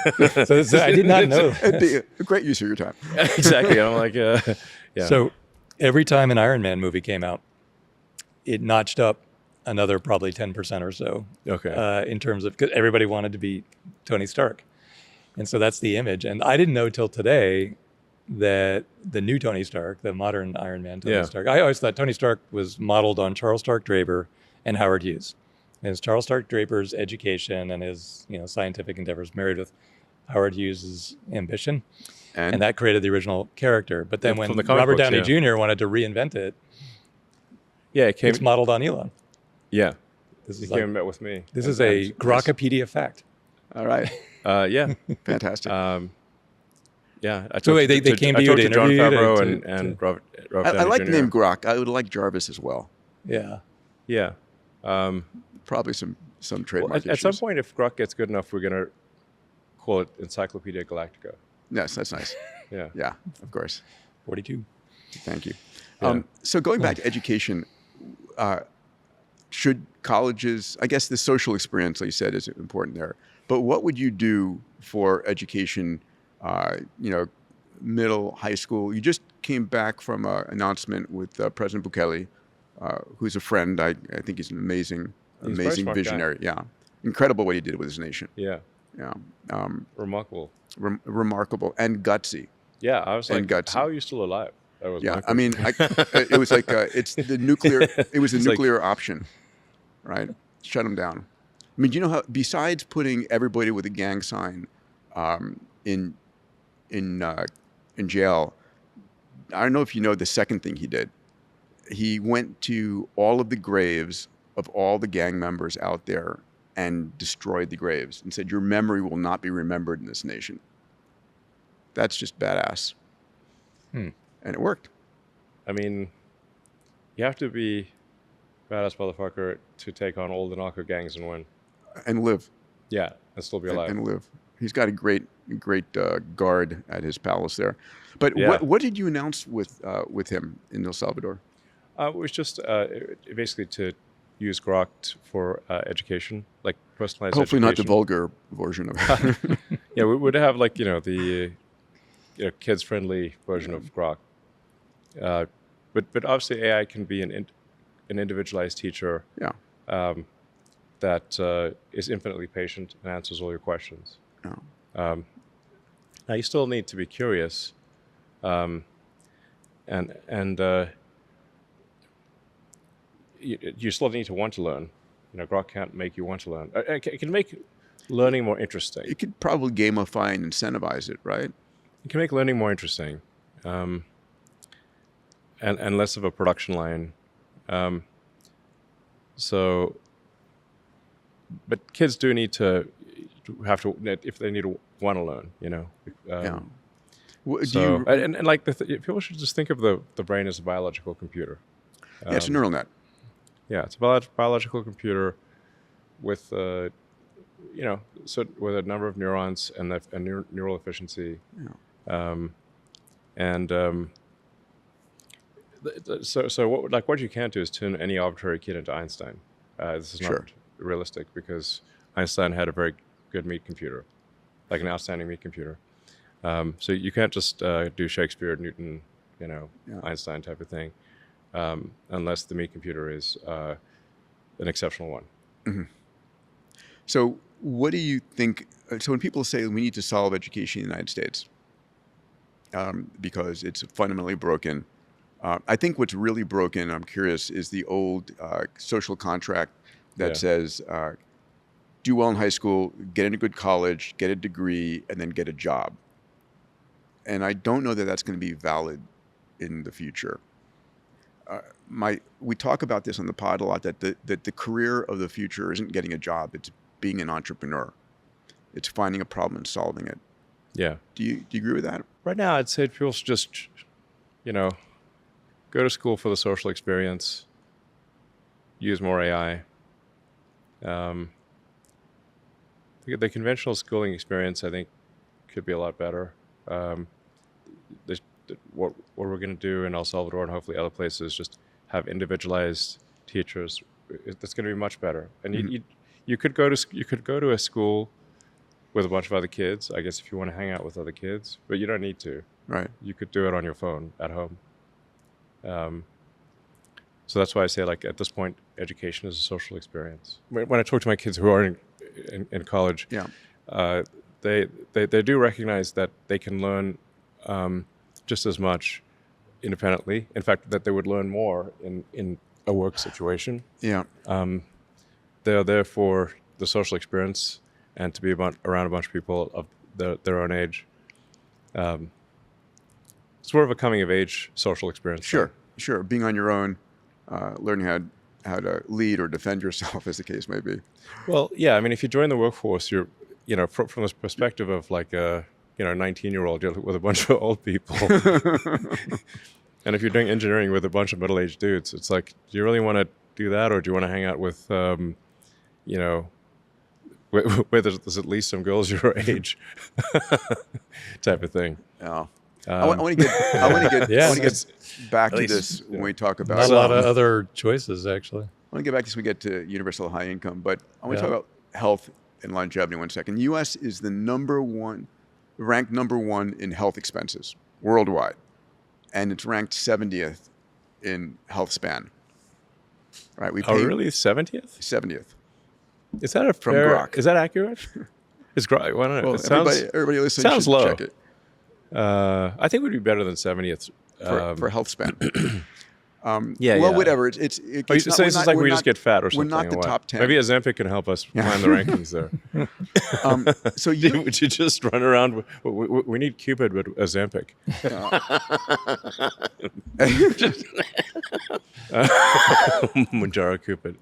so I did not know. It'd be a great use of your time. Exactly. I'm like, yeah. So every time an Iron Man movie came out, it notched up another probably 10% or so. Okay. In terms of, because everybody wanted to be Tony Stark. And so that's the image. And I didn't know till today that the new Tony Stark, the modern Iron Man Tony Stark, I always thought Tony Stark was modeled on Charles Stark Draper and Howard Hughes. And it's Charles Stark Draper's education and his scientific endeavors married with Howard Hughes' ambition. And that created the original character. But then when Robert Downey Jr. wanted to reinvent it, it's modeled on Elon. Yeah. He came and met with me. This is a Grokpedia fact. All right. Yeah. Fantastic. Yeah. So wait, they came to you to John interview Favreau and Robert Downey I like Jr. the name Grok. I would like Jarvis as well. Yeah. Yeah. Probably some trademark issues. At some point, if Grok gets good enough, we're going to call it Encyclopedia Galactica. Yes, that's nice. Yeah. Yeah, of course. 42. Thank you. Yeah. So going back to education, should colleges, I guess the social experience, like you said, is important there. But what would you do for education, middle, high school? You just came back from an announcement with President Bukele, who's a friend. I think he's an amazing visionary. Yeah, incredible what he did with his nation. Yeah. Yeah. Remarkable. Remarkable and gutsy. Yeah, I was like, gutsy. how are you still alive? That was Yeah, my I mean, it was like it's the nuclear. It was the It's like- nuclear option, right? Shut him down. I mean, you know how besides putting everybody with a gang sign in jail, I don't know if you know the second thing he did. He went to all of the graves of all the gang members out there and destroyed the graves and said, "Your memory will not be remembered in this nation." That's just badass. And it worked. I mean, you have to be badass motherfucker to take on all the narco gangs and win. And live. Yeah, and still be alive. And live. He's got a great guard at his palace there. But Yeah. what did you announce with him in El Salvador? It was just basically to use Grok for education, like personalized Hopefully not the education. vulgar version of it. Yeah, we would have like, the kids-friendly version of Grok. But obviously AI can be an individualized teacher Yeah. that is infinitely patient and answers all your questions. Yeah. Now you still need to be curious, and you still need to want to learn. Grok can't make you want to learn. It can make learning more interesting. You could probably gamify and incentivize it, right? It can make learning more interesting, and less of a production line. But kids do need to have to, if they need to want to learn, Yeah. So, and like people should just think of the brain as a biological computer. Yeah, it's a neural net. Yeah, it's a biological computer with with a number of neurons and neural efficiency. Yeah. So what you can't do is turn any arbitrary kid into Einstein. This is not Sure. realistic because Einstein had a very good meat computer, like an outstanding meat computer. So you can't just do Shakespeare, Newton, Einstein type of thing, unless the meat computer is an exceptional one. Mm-hmm. So what do you think? So when people say we need to solve education in the United States because it's fundamentally broken, I think what's really broken, I'm curious, is the old social contract that says do well in high school, get into good college, get a degree, and then get a job. And I don't know that that's going to be valid in the future. We talk about this on the pod a lot, that the career of the future isn't getting a job, it's being an entrepreneur. It's finding a problem and solving it. Yeah. Do you agree with that? Right now, I'd say people should just, go to school for the social experience, use more AI. The conventional schooling experience, I think, could be a lot better. What we're going to do in El Salvador and hopefully other places, just have individualized teachers. That's going to be much better. And you could go to a school with a bunch of other kids, I guess, if you want to hang out with other kids, but you don't need to. Right. You could do it on your phone at home. So that's why I say, like, at this point, education is a social experience. When I talk to my kids who are in college, they do recognize that they can learn just as much independently. In fact, that they would learn more in a work situation. Yeah. They're there for the social experience and to be around a bunch of people of their own age. It's more of a coming of age social experience. Sure. Being on your own, learning how to lead or defend yourself, as the case may be. Well, yeah. I mean, if you join the workforce, you're, from this perspective of like a 19-year-old, you're with a bunch of old people. And if you're doing engineering with a bunch of middle-aged dudes, it's like, do you really want to do that, or do you want to hang out with, where there's at least some girls your age, type of thing. Yeah. I want to get back to this when we talk about. Not a lot of other choices, actually. I want to get back to this when we get to universal high income, but I want to talk about health and longevity 1 second. The U.S. is ranked number one in health expenses worldwide. and it's ranked 70th in health span. Right? We Oh, pay really? 70th? 70th. Is that a From fair, Grok. Is that accurate? Is Grok? Why don't Well, it sounds, everybody listening sounds should low. check it I think we'd be better than 70th. for health span. Yeah, well, yeah. whatever. It's Oh, not, so it's we're just not- like we're we not- just get fat or something. We're not the or what? top 10. Maybe Ozempic can help us climb the rankings there. So you, Would you just run around? We need Cupid with Ozempic. Manjaro Cupid.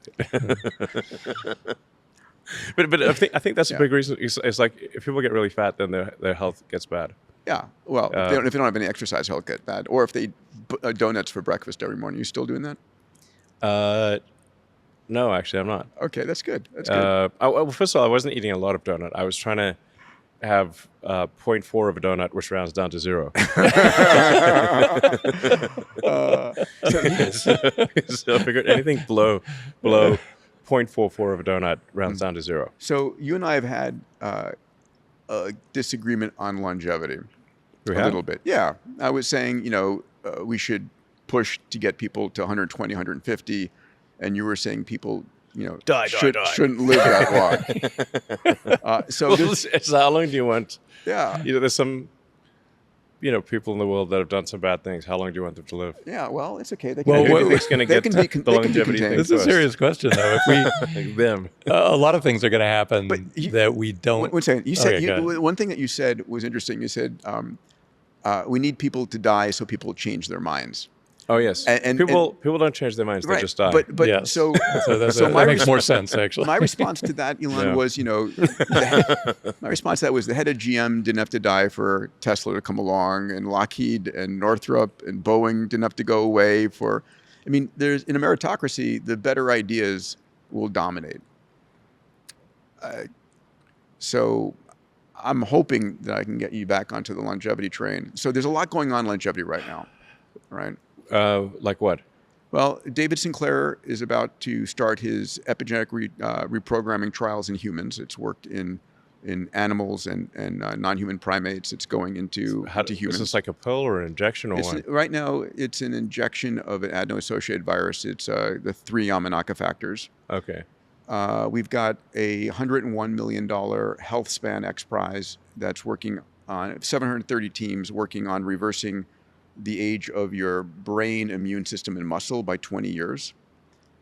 But I think that's a big reason. It's like if people get really fat, then their health gets bad. yeah. Well, if they don't have any exercise, he'll get bad. Or if they eat donuts for breakfast every morning. You still doing that? No, actually, I'm not. Okay, that's good. That's good. Well, first of all, I wasn't eating a lot of donut. I was trying to have 0.4 of a donut, which rounds down to 0. So I figured anything below 0.44 of a donut rounds down to 0. So you and I have had a disagreement on longevity. We a have? little bit. Yeah. I was saying, we should push to get people to 120, 150. And you were saying people, Die. shouldn't live that long. So how long do you want? yeah. There's some, people in the world that have done some bad things. How long do you want them to live? Yeah, well, it's okay. They Well, can, Who do you think's going to they get can the be con- they can be longevity contained. thing This is a first? serious question, though. If we Them. a lot of things are going to happen that we don't. One second. You said Okay, go ahead. one thing that you said was interesting. You said we need people to die so people change their minds. Oh yes, And people don't change their minds; they just die. But Yes. so that makes more sense, actually. my response to that, Elon, Yeah. was my response to that was the head of GM didn't have to die for Tesla to come along, and Lockheed and Northrop and Boeing didn't have to go away for. I mean, there's in a meritocracy, the better ideas will dominate. So I'm hoping that I can get you back onto the longevity train. So there's a lot going on in longevity right now, right? Like what? Well, David Sinclair is about to start his epigenetic reprogramming trials in humans. It's worked in animals and non-human primates. It's going into humans. Is this like a pill or an injection or what? Right now, it's an injection of an adeno-associated virus. It's the 3 Yamanaka factors. Okay. We've got a $101 million health span X Prize that's working on 730 teams working on reversing the age of your brain, immune system, and muscle by 20 years.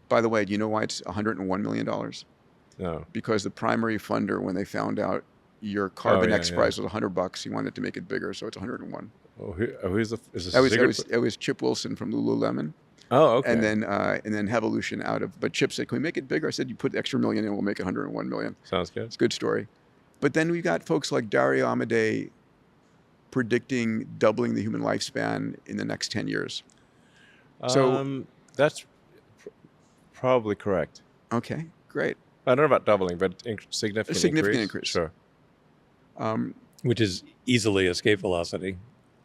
By the way, do you know why it's $101 million? No. Because the primary funder, when they found out your carbon yeah, X Prize was $100, he wanted to make it bigger, so it's 101. Oh, is this It was Chip Wilson from Lululemon. Oh, okay. And then Revolution out of, but Chip said, can we make it bigger? I said, you put extra million in, we'll make it 101 million. Sounds good. It's a good story. But then we've got folks like Dario Amodei predicting doubling the human lifespan in the next 10 years. So that's probably correct. okay, great. I don't know about doubling, but significant A significant increase. Sure. Which is easily escape velocity.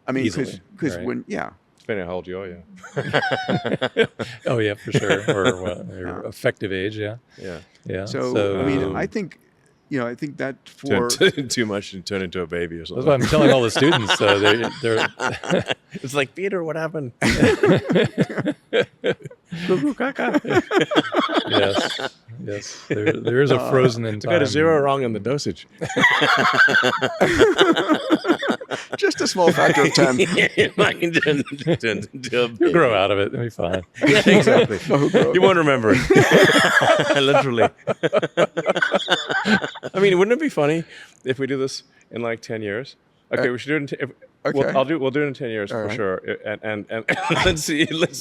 I mean, Easily, because right. when Depending on how old you are, yeah. Oh yeah, for sure. Or effective age, yeah. Yeah. Yeah. So I mean, I think that for Turn too much and turn into a baby or that's something. what I'm telling all the students. They're It's like, Peter, what happened? yes. There is a frozen in I time. got a 0 wrong in the dosage. just a small factor of 10. You'll grow out of it. It'll be fine. Yeah, exactly. You won't remember it. Literally. I mean, wouldn't it be funny if we do this in like 10 years? Okay, we should do it in Okay. we'll do it in 10 years for right. sure. And let's see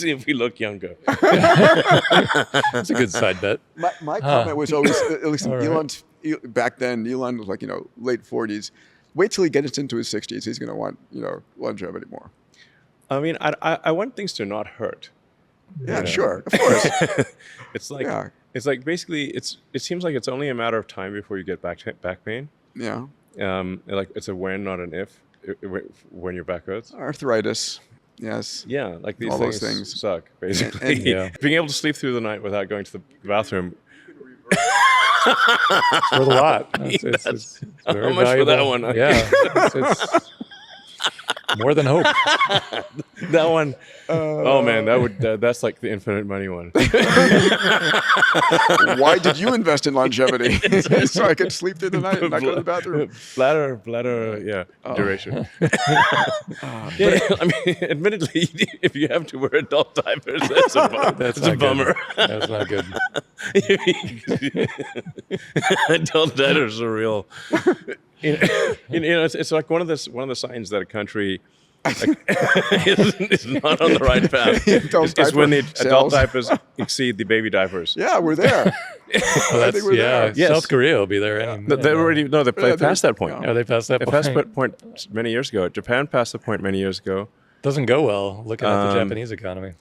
if we look younger. That's a good side bet. My comment was always, at least All right. Elon's, back then, Elon was like, late 40s. Wait till he gets into his 60s. He's going to want, longevity more. I mean, I want things to not hurt. Yeah, sure. Of course. It's like Yeah. it's like basically it seems like it's only a matter of time before you get back pain. Yeah. Like it's a when, not an if. When your back hurts. Arthritis. Yes. Yeah, like these All those things, things. suck, basically. And- Yeah. Being able to sleep through the night without going to the bathroom. It's worth a lot. It's very much for that valuable. one? Yeah. It's more than hope. That one, oh man, that's like the infinite money one. Why did you invest in longevity? So I could sleep through the night and not go to the bathroom. Bladder, duration. Yeah, I mean, admittedly, if you have to wear adult diapers, that's a bummer. That's not good. Adult diapers are real. It's like one of the signs that a country is not on the right path. Is when the adult diapers exceed the baby diapers. Yeah, we're there. Well, I think we're there. Yes. South Korea will be there. They passed that point. They passed that They point. passed that point many years ago. Japan passed the point many years ago. Doesn't go well looking at the Japanese economy.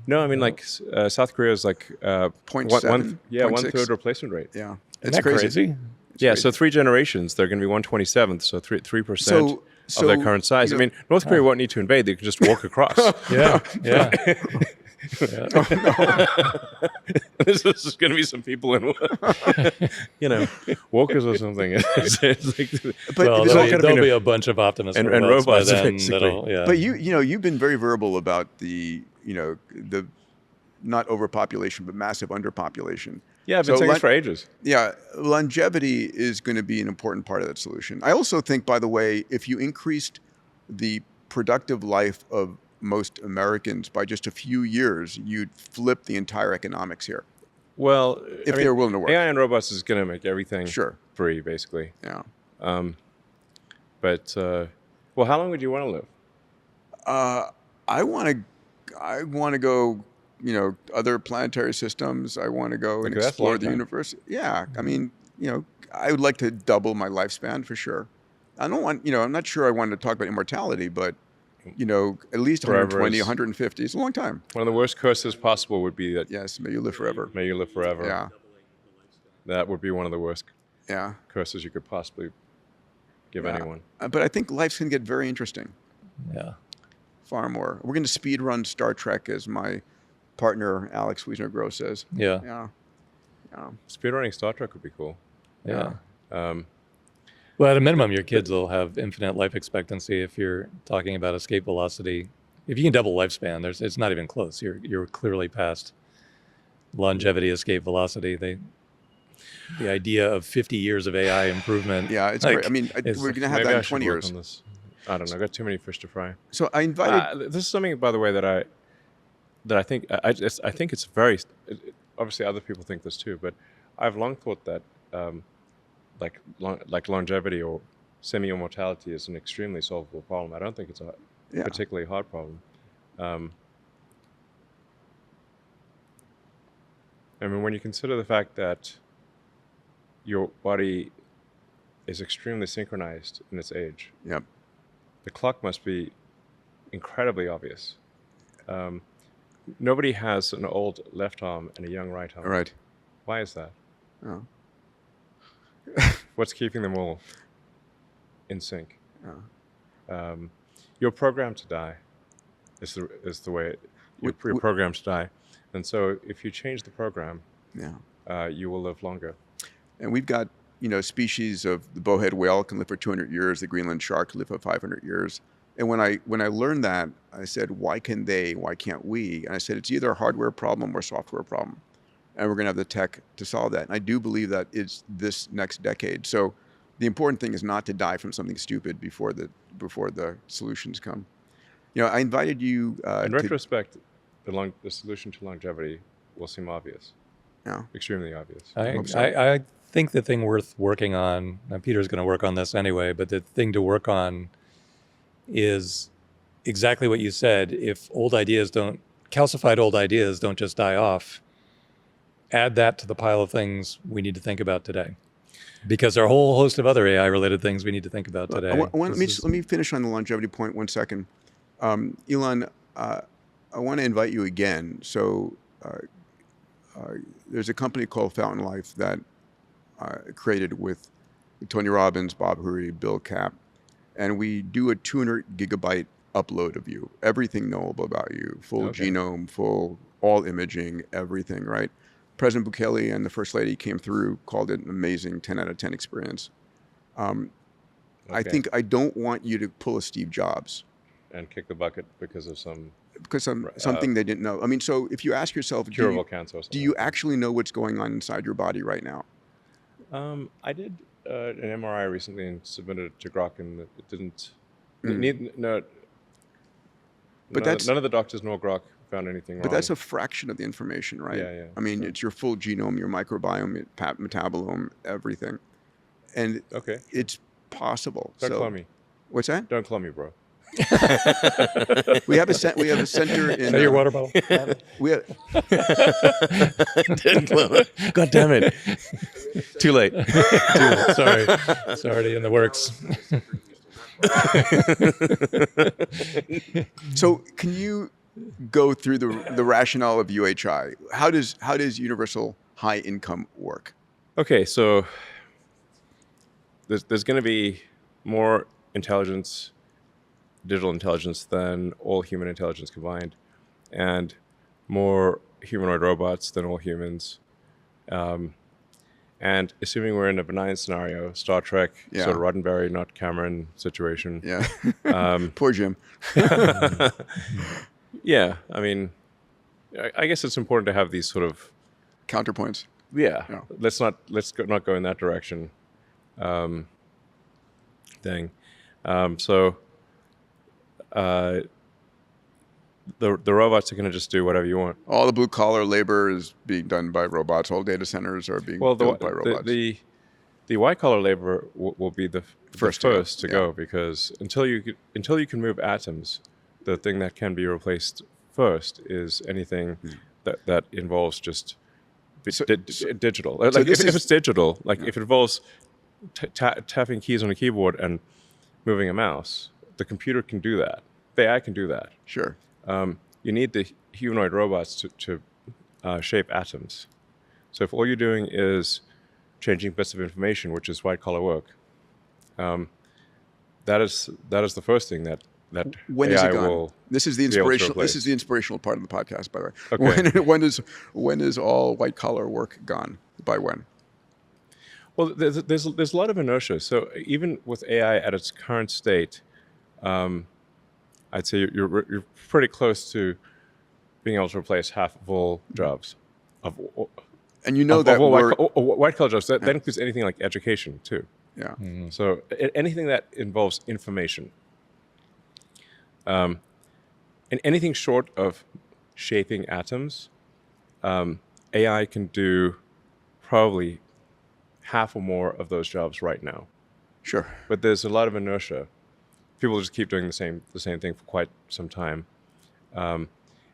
No, I mean like South Korea is like 0.7, 1/3 replacement rate. Yeah, Isn't that crazy? Yeah, so 3 generations, they're going to be 1/27th, so 3% So of their current size. I mean, North Korea won't need to invade; they can just walk across. Yeah. This is going to be some people in, walkers or something. It's like, Well, there's there'll be a bunch of Optimus and robots by robots, then. basically. But you've been very verbal about the not overpopulation but massive underpopulation. yeah, I've been saying this for ages. Yeah, longevity is going to be an important part of that solution. I also think, by the way, if you increased the productive life of most Americans by just a few years, you'd flip the entire economics here. Well, If they were willing to work. AI and robots is going to make everything Sure. free, basically. Yeah. But how long would you want to live? I want to go, other planetary systems. I want to go and Okay, that's a explore long the time. universe. Yeah, I mean, I would like to double my lifespan for sure. I don't want, I'm not sure I wanted to talk about immortality, but, at least Forever 120, is- 150 is a long time. One of the worst curses possible would be that Yes, may you live forever. may you live forever. Yeah, That would be one of the worst yeah. curses you could possibly give anyone. But I think life's going to get very interesting, Yeah. far more. We're going to speed run Star Trek, as my partner, Alex Wiesner-Gross, says. Yeah. Yeah. Yeah. Speedrunning Star Trek would be cool. Yeah. Um, Well, at a minimum, your kids will have infinite life expectancy if you're talking about escape velocity. If you can double lifespan, it's not even close. You're clearly past longevity, escape velocity. The idea of 50 years of AI improvement. Yeah, it's great. I mean, we're going to have maybe that I in should 20 work years. on this. I don't know. I got too many fish to fry. So I invited. This is something, by the way, that I think I think it's very. Obviously, other people think this too, but I've long thought that like longevity or semi-immortality is an extremely solvable problem. I don't think it's a particularly hard problem. I mean, when you consider the fact that your body is extremely synchronized in its age, Yep. the clock must be incredibly obvious. Nobody has an old left arm and a young right arm. All right. Why is that? Oh. What's keeping them all in sync? Oh. You're programmed to die. Is the way you're programmed to die, and so if you change the program, you will live longer. And we've got species of the bowhead whale can live for 200 years. The Greenland shark can live for 500 years. And when I learned that, I said, why can they? Why can't we? And I said, it's either a hardware problem or a software problem. And we're going to have the tech to solve that. And I do believe that it's this next decade. So the important thing is not to die from something stupid before the solutions come. I invited you. In retrospect, the solution to longevity will seem obvious. Yeah. Extremely obvious. I think the thing worth working on, and Peter's going to work on this anyway, but the thing to work on is exactly what you said. If calcified old ideas don't just die off, add that to the pile of things we need to think about today. Because there are a whole host of other AI-related things we need to think about today. Let me finish on the longevity point 1 second. Elon, I want to invite you again. So there's a company called Fountain Life that created with Tony Robbins, Bob Hurry, Bill Kapp, and we do a 200 gigabyte upload of you, everything knowable about you, full genome, full all imaging, everything, right? President Bukele and the First Lady came through, called it an amazing 10 out of 10 experience. I think I don't want you to pull a Steve Jobs. and kick the bucket because of some something they didn't know. I mean, so if you ask yourself, curable cancer or something. do you actually know what's going on inside your body right now? I did an MRI recently and submitted it to Grok, and it didn't. But none of the doctors nor Grok found anything wrong. But that's a fraction of the information, right? Yeah. I mean, it's your full genome, your microbiome, metabolome, everything, and okay. It's possible. Don't call me. What's that? Don't call me, bro. We have a center in. Is that your water bottle? We have, God damn it. Too late. Sorry. It's already in the works. So can you go through the rationale of UHI? How does universal high income work? Okay, so there's going to be more intelligence, digital intelligence, than all human intelligence combined, and more humanoid robots than all humans. And assuming we're in a benign scenario, Star Trek, sort of Roddenberry, not Cameron situation. Yeah. Poor Jim. Yeah, I mean, I guess it's important to have these sort of counterpoints. Yeah. Let's not go in that direction. Thing. The robots are going to just do whatever you want. All the blue collar labor is being done by robots. All data centers are being built by robots. The white collar labor will be the first to go, because until you can move atoms, the thing that can be replaced first is anything that involves just digital. Like if it's digital, like if it involves tapping keys on a keyboard and moving a mouse, the computer can do that. The AI can do that. Sure. You need the humanoid robots to shape atoms. So if all you're doing is changing bits of information, which is white collar work, that is the first thing that when AI is it gone? will. This is the inspirational. This is the inspirational part of the podcast, by the way. Okay. When is all white collar work gone? By when? Well, there's a lot of inertia. So even with AI at its current state, I'd say you're pretty close to being able to replace half of all jobs. And you know that white collar jobs. That includes anything like education too. Yeah. Mm-hmm. So anything that involves information, and anything short of shaping atoms, AI can do probably half or more of those jobs right now. Sure. But there's a lot of inertia. People just keep doing the same thing for quite some time, and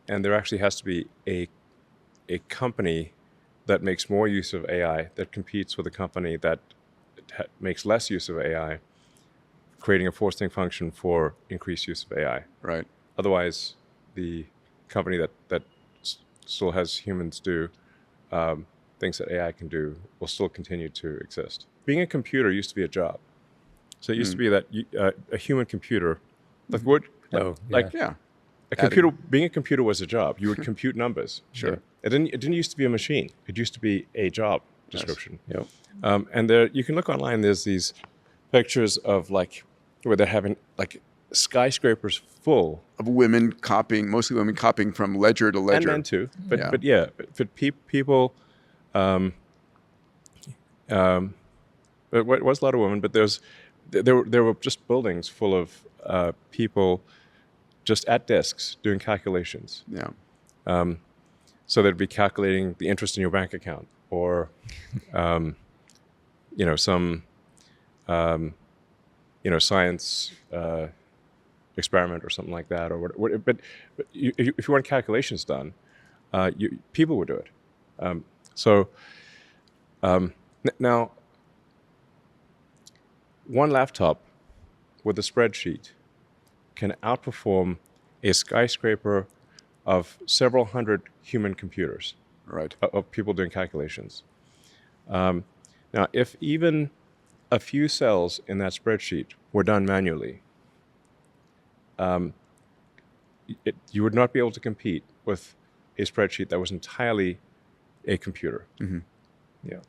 there actually has to be a company that makes more use of AI that competes with a company that makes less use of AI, creating a forcing function for increased use of AI. Right. Otherwise, the company that still has humans do things that AI can do will still continue to exist. Being a computer used to be a job. So it used to be that a human computer, like a computer. Being a computer was a job. You would compute numbers. Sure. Yeah. It didn't used to be a machine. It used to be a job description. Yes. Yep. And you can look online. There's these pictures of where they're having skyscrapers full of women copying, mostly women copying from ledger to ledger. And men too. But people. It was a lot of women, but there were just buildings full of people just at desks doing calculations. Yeah. So they'd be calculating the interest in your bank account, or some science experiment or something like that, or what. But if you want calculations done, people would do it. Now, one laptop with a spreadsheet can outperform a skyscraper of several hundred human computers, right? Of people doing calculations. Now, if even a few cells in that spreadsheet were done manually, you would not be able to compete with a spreadsheet that was entirely a computer. Mm-hmm. Yeah.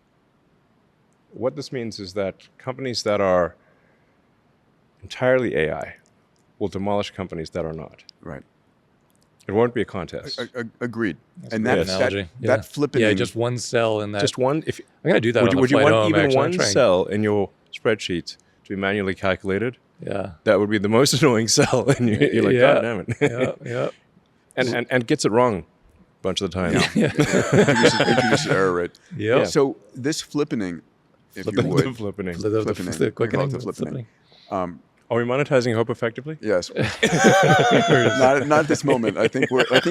What this means is that companies that are entirely AI will demolish companies that are not. Right. It won't be a contest. Agreed. That's And a good that analogy. that flipping. Yeah, just one cell in that. Just one. If I'm gonna do that. would on you, the would you flight want home, even actually. one I'm trying- cell in your spreadsheet to be manually calculated? Yeah. That would be the most annoying cell, and you're like, Yeah. God damn it. Yeah. Yeah. and gets it wrong a bunch of the time. introduces error rate. Yeah. So this flippening, if you The would, flippening. The We call quickening. it the flippening. Are we monetizing hope effectively? Yes. not at this moment. I think we're at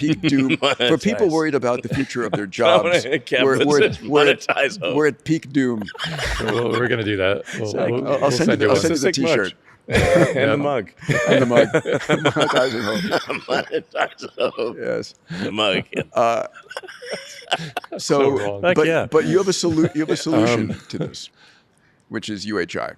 peak doom for people worried about the future of their jobs. We're at peak doom. We're gonna do that. I'll send you a Sick T-shirt and the mug. and the mug. Monetizing hope. Monetizing hope. Yes. The mug. So, wrong. Like, but yeah. but you have a solution to this, which is UHI.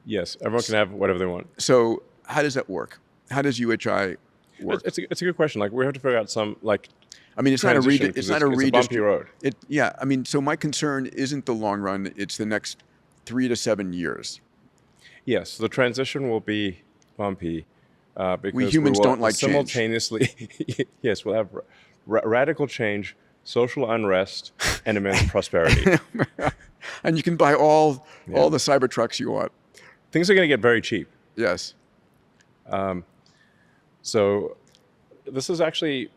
Yes, everyone can have whatever they want. So how does that work? How does UHI work? It's a good question. Like we have to figure out some like. I mean, it's not a transition, it's 'cause not a it's a bumpy road. Yeah, I mean, so my concern isn't the long run; it's the next 3 to 7 years. Yes, the transition will be bumpy because We humans will don't like change. simultaneously. Yes, we'll have radical change, social unrest, and immense prosperity. And you can buy all the cyber trucks you want. Things are going to get very cheap. Yes. So this is actually,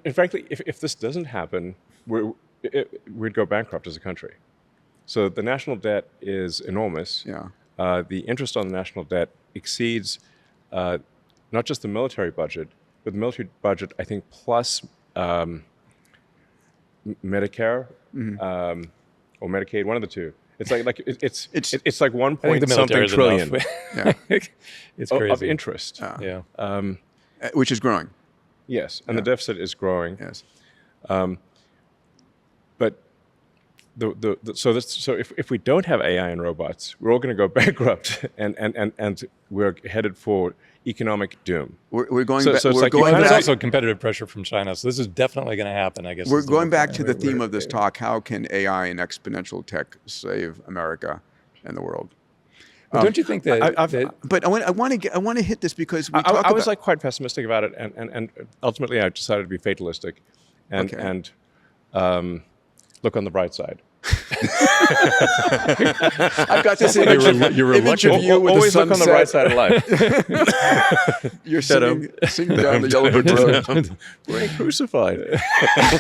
and frankly, if this doesn't happen, we'd go bankrupt as a country. So the national debt is enormous. Yeah. The interest on the national debt exceeds not just the military budget, but the military budget, I think, plus Medicare or Medicaid, one of the two. It's it's like 1 I think point the something military is trillion enough. Yeah. It's crazy. of interest. Yeah. Which is growing. Yes, and the deficit is growing. Yes. But so if we don't have AI and robots, we're all going to go bankrupt, and we're headed for economic doom. We're going So- back. so it's We're like you going kinda There's back. also competitive pressure from China, so this is definitely going to happen. I guess We're is the going whole back point. to the theme of this talk. How can AI and exponential tech save America and the world? But don't you think that? But I want to hit this because we talk I was about, like quite pessimistic about it, and ultimately I decided to be fatalistic, and Okay. and look on the bright side. I've got this image, you're image of you with Always the look on the bright sunset. side of life. You're singing down the yellow brick road. We're crucified.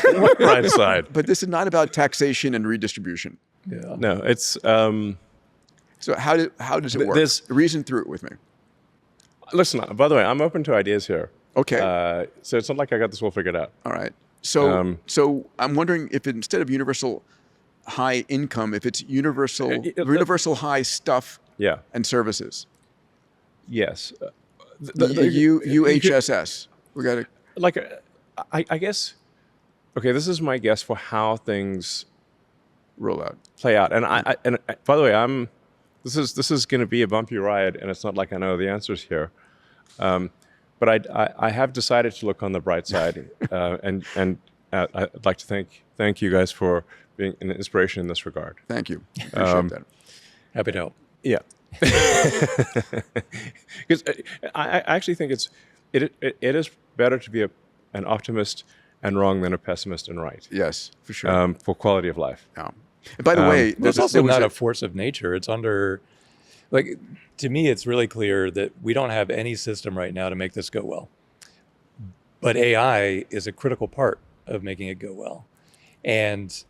What bright side? But this is not about taxation and redistribution. Yeah. No, it's So how does it work? There's- Reason through it with me. listen. By the way, I'm open to ideas here. Okay. So it's not like I got this all figured out. All right. So so I'm wondering if instead of universal high income, if it's universal high stuff Yeah. and services. Yes. UHSS. We got to. Like, I guess. Okay, this is my guess for how things Roll out. play out. And I by the way, this is going to be a bumpy ride, and it's not like I know the answers here. But I have decided to look on the bright side, and I'd like to thank you guys for being an inspiration in this regard. Thank you. Appreciate that. Happy to help. Yeah, because I actually think it is better to be an optimist and wrong than a pessimist and right. Yes, for sure. For quality of life. Yeah. And by the way, It's also not a force of nature. It's under, like, to me, it's really clear that we don't have any system right now to make this go well. But AI is a critical part of making it go well. And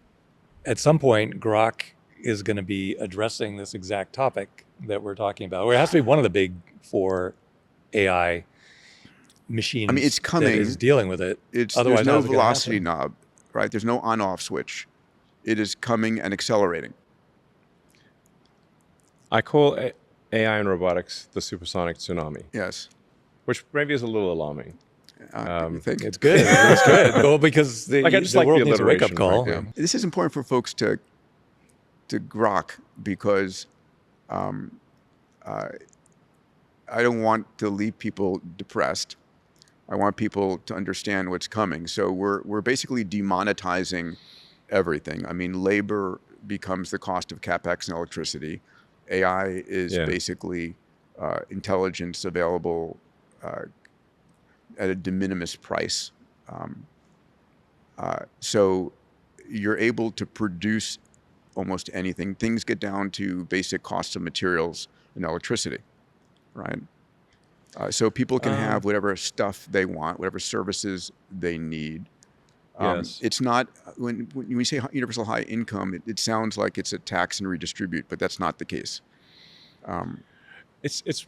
at some point, Grok is going to be addressing this exact topic that we're talking about. Or it has to be one of the big four AI machines. I mean, it's coming. That is dealing with it. There's Otherwise, no how's it gonna velocity happen? knob, right? There's no on-off switch. It is coming and accelerating. I call AI and robotics the supersonic tsunami, Yes. which maybe is a little alarming. You think? It's good. It's good. Well, because the, Like, I just the like world the needs a wake-up alliteration, call. right? This is important for folks to grok because I don't want to leave people depressed. I want people to understand what's coming. So we're basically demonetizing everything. I mean, labor becomes the cost of capex and electricity. AI is basically intelligence available at a de minimis price. So you're able to produce almost anything. Things get down to basic costs of materials and electricity, right? So people can have whatever stuff they want, whatever services they need. Yes. It's not, when we say universal high income, it sounds like it's a tax and redistribute, but that's not the case. It's.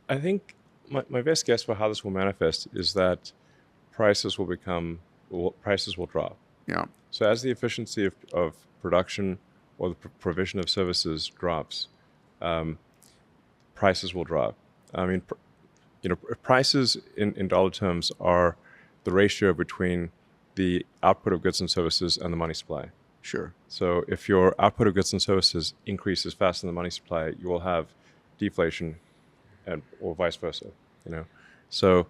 I think my best guess for how this will manifest is that prices will drop. Yeah. So as the efficiency of production or the provision of services drops, prices will drop. I mean, prices in dollar terms are the ratio between the output of goods and services and the money supply. Sure. So if your output of goods and services increases faster than the money supply, you will have deflation, or vice versa. So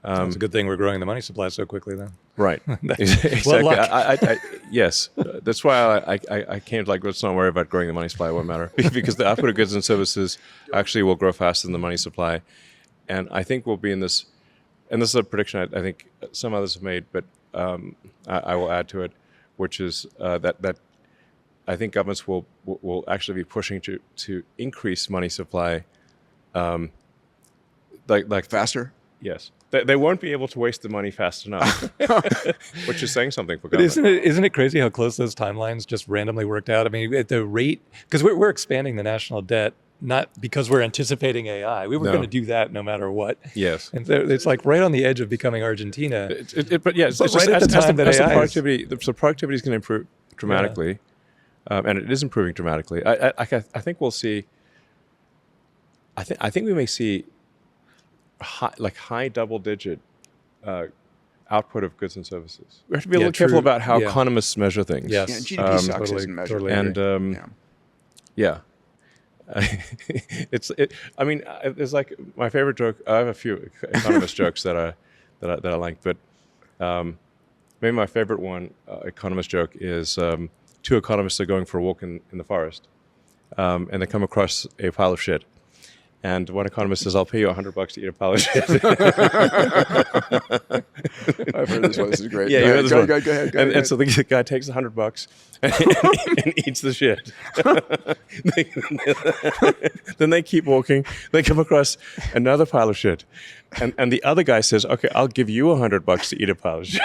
It's a good thing we're growing the money supply so quickly then. right, exactly. Well, luck. Yes, that's why I came to let's not worry about growing the money supply. It won't matter because the output of goods and services actually will grow faster than the money supply, and I think we'll be in this. And this is a prediction I think some others have made, but I will add to it, which is that I think governments will actually be pushing to increase money supply, like Faster? yes. They won't be able to waste the money fast enough, which is saying something for But government. isn't it crazy how close those timelines just randomly worked out? I mean, at the rate, because we're expanding the national debt, not because we're anticipating AI. We were No. going to do that no matter what. Yes. And so it's like right on the edge of becoming Argentina. But yeah, it's But just right at as the time that the AI is- productivity is going to improve dramatically, and it is improving dramatically. I think we'll see. I think we may see high double-digit output of goods and services. We have to be a Yeah, little careful true. about how Yeah. economists measure things. Yes. Yeah, GDP sucks totally- isn't measured. totally And yeah. I mean, it's like my favorite joke. I have a few economist jokes that I like, but maybe my favorite one, economist joke, is two economists are going for a walk in the forest, and they come across a pile of shit. And one economist says, "I'll pay you $100 to eat a pile of shit." I've heard this one. This is great. Yeah, go you ahead. heard this Go one. ahead. And so the guy takes $100 and eats the shit. Then they keep walking. They come across another pile of shit, and the other guy says, "Okay, I'll give you $100 to eat a pile of shit."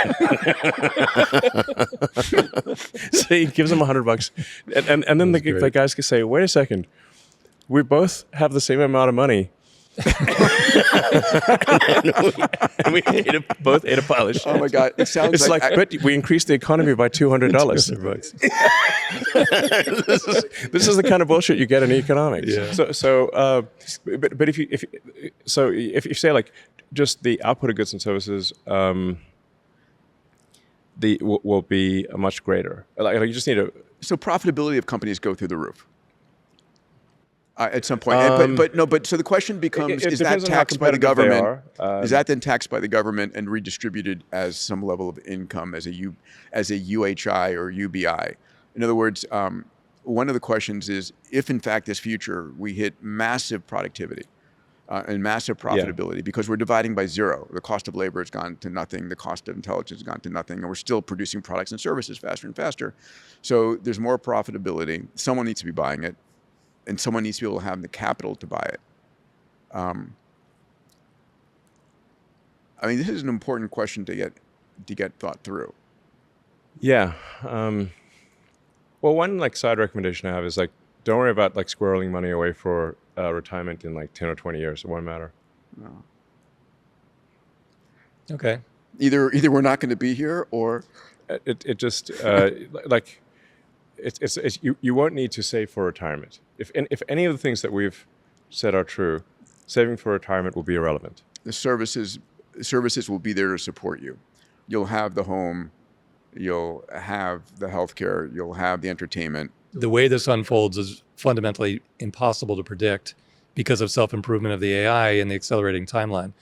So he gives him $100, and then the guys can say, "Wait a second, we both have the same amount of money." and we both ate a pile of shit. Oh my God! It sounds It's like, but we increased the economy by $200. This is the kind of bullshit you get in economics. Yeah. But if you say like just the output of goods and services, will be much greater. Like you just need to. So profitability of companies go through the roof at some point. But so the question becomes: it is that depends on how taxed by the competitive they government? are. Is that then taxed by the government and redistributed as some level of income as a UHI or UBI? In other words, one of the questions is if in fact this future we hit massive productivity and massive profitability because we're dividing by zero. The cost of labor has gone to nothing. The cost of intelligence has gone to nothing. And we're still producing products and services faster and faster. So there's more profitability. Someone needs to be buying it. And someone needs to be able to have the capital to buy it. I mean, this is an important question to get thought through. Yeah. Well, one side recommendation I have is don't worry about squirreling money away for retirement in 10 or 20 years. It won't matter. No. Okay. Either we're not going to be here, or It just it's you won't need to save for retirement. If any of the things that we've said are true, saving for retirement will be irrelevant. the services will be there to support you. You'll have the home, you'll have the healthcare, you'll have the entertainment. The way this unfolds is fundamentally impossible to predict because of self-improvement of the AI and the accelerating timeline.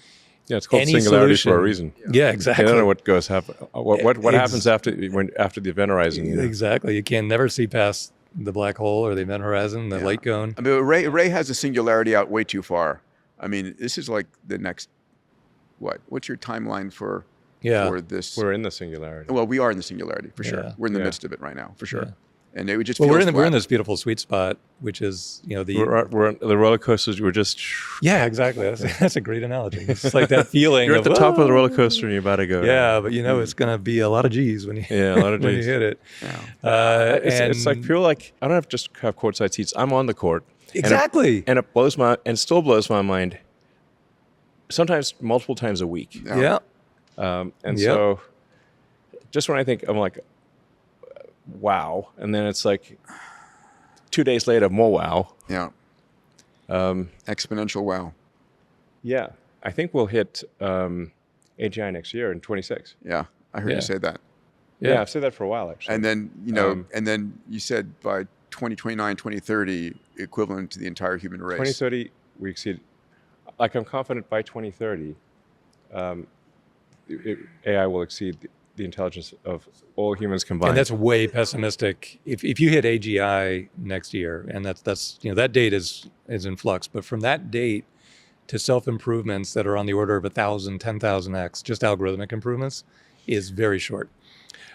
Yeah, it's called Any singularity for a solution- reason. Yeah, I exactly. don't know what goes happen. What happens after the event horizon? Exactly. You can never see past the black hole or the event horizon, the light cone. I mean, Ray has the singularity out way too far. I mean, this is like the next, what's your timeline for this? We're in the singularity. Well, we are in the singularity for sure. Yeah. We're in the midst of it right now, for sure. Yeah. And it would just Well, feels we're in flat. this beautiful sweet spot, which is, you know, We're on the roller coasters. We're just yeah, exactly. That's a great analogy. It's like that feeling. you're at the top of the roller coaster and you're about to go. Yeah, but you know it's going to be a lot of G's when you Yeah, a lot of when Gs. you hit it. Yeah. It's like feel like I don't have to just have courtside seats. I'm on the court. Exactly. And it still blows my mind. Sometimes multiple times a week. Yeah. So just when I think I'm like, wow, and then it's like 2 days later, more wow. Yeah. Exponential wow. Yeah, I think we'll hit AGI next year in 26. Yeah. I heard you say that. Yeah, I've said that for a while actually. And then, you know, and then you said by 2029, 2030, equivalent to the entire human race. 2030, we exceed. Like I'm confident by 2030, AI will exceed the intelligence of all humans combined. And that's way pessimistic. If you hit AGI next year, and that's you know that date is in flux, but from that date to self-improvements that are on the order of 1,000, 10,000x, just algorithmic improvements, is very short.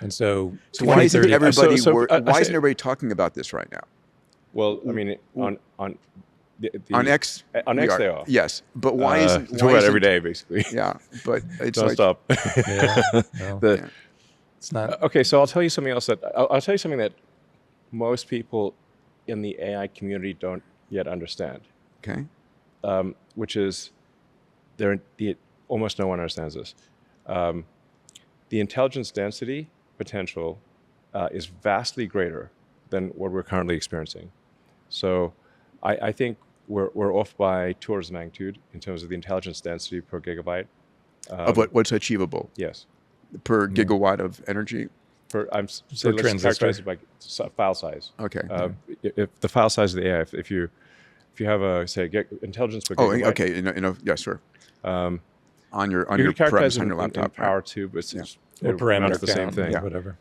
And so why isn't everybody why isn't everybody talking about this right now? Well, I mean, on X they are. Yes, but why isn't talk about every day basically? Yeah, but it's Don't like stop. Yeah, it's not. Okay, so I'll tell you something else that I'll tell you something that most people in the AI community don't yet understand. Okay. Which is almost no one understands this. The intelligence density potential is vastly greater than what we're currently experiencing. So I think we're off by 2 orders of magnitude in terms of the intelligence density per gigabyte. Of what's achievable Yes. per gigawatt of energy? Let's characterize it by file size. Okay. If the file size of the AI, if you have intelligence per gigabyte. Oh, okay. Yes, sir. On your you can characterize it on your laptop. in power too, but it's Or parameter the same count, thing. yeah, whatever.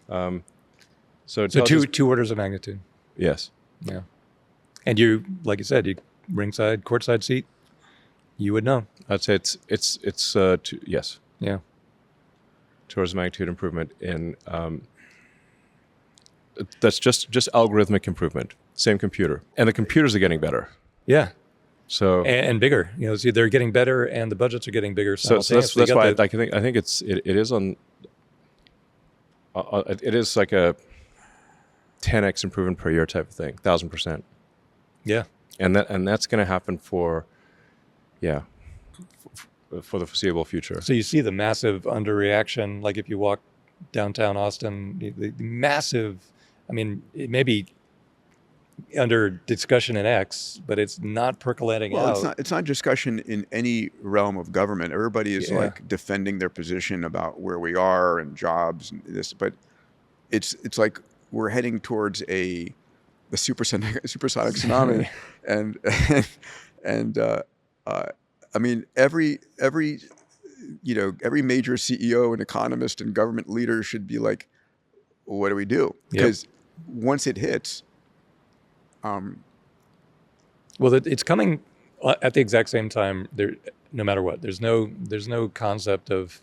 So two orders of magnitude. Yes. Yeah. And you, like you said, you ringside, courtside seat, you would know. I'd say it's yes. Yeah. 2 orders of magnitude improvement in that's just algorithmic improvement. Same computer, and the computers are getting better. Yeah. So and bigger, you know, see, they're getting better, and the budgets are getting bigger. So that's why I think it is on. It is like a 10x improvement per year type of thing, 1,000%. Yeah. And that's going to happen for the foreseeable future. So you see the massive underreaction, like if you walk downtown Austin, the massive. I mean, it may be under discussion in X, but it's not percolating out. It's not discussion in any realm of government. Everybody is like defending their position about where we are and jobs and this, but it's like we're heading towards the supersonic tsunami, and I mean every major CEO and economist and government leader should be like, what do we do? Because once it hits. Well, it's coming at the exact same time. There, no matter what, there's no concept of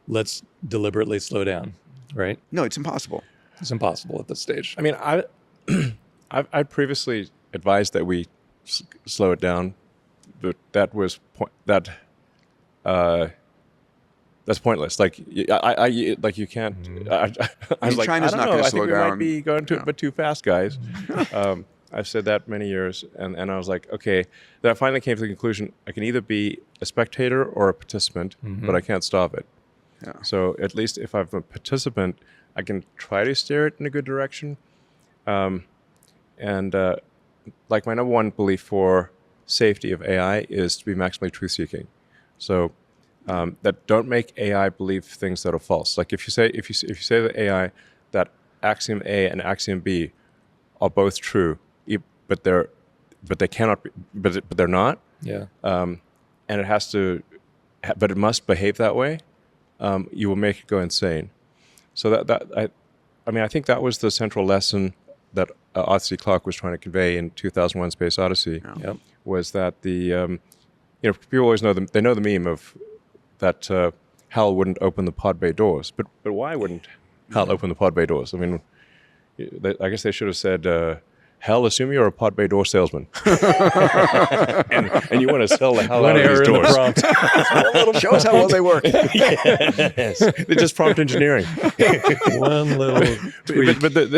let's deliberately slow down, right? No, it's impossible. It's impossible at this stage. I mean, I previously advised that we slow it down, but that's pointless. Like you can't. I was like, China's not going to slow I think down. we might be going a bit too fast, guys. I've said that many years, and I was like, okay. Then I finally came to the conclusion: I can either be a spectator or a participant, but I can't stop it. Yeah. So at least if I'm a participant, I can try to steer it in a good direction. Like my number one belief for safety of AI is to be maximally truth-seeking. So. That don't make AI believe things that are false. Like if you say to AI that axiom A and axiom B are both true, but they cannot be, but they're not. Yeah. And it has to, but it must behave that way. You will make it go insane. So I think that was the central lesson that Arthur C. Clarke was trying to convey in 2001: Space Odyssey Yep. was that people always know they know the meme of that Hal wouldn't open the pod bay doors, but why wouldn't Hal open the pod bay doors? I mean, I guess they should have said. Hal, assume you're a pod bay door salesman, and you want to sell the hell out of these doors. Show us how well they work. Yes, they're just prompt engineering. One little tweak. But the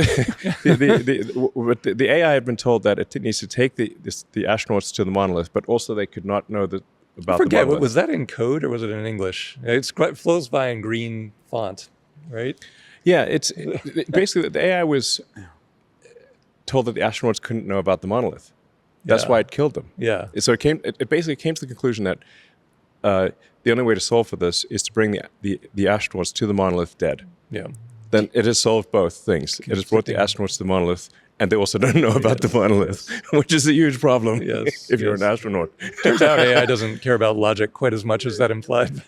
AI had been told that it needs to take the astronauts to the monolith, but also they could not know about the Forget, monolith. was that in code or was it in English? It flows by in green font, right? Yeah, basically the AI was told that the astronauts couldn't know about the monolith. That's Yeah. why it killed them. Yeah. So it basically came to the conclusion that the only way to solve for this is to bring the astronauts to the monolith dead. Yeah. Then it has solved both things. It has brought the astronauts to the monolith, and they also don't know about the monolith, which is a huge problem Yes, if you're yes. an astronaut. Turns out AI doesn't care about logic quite as much as that implied.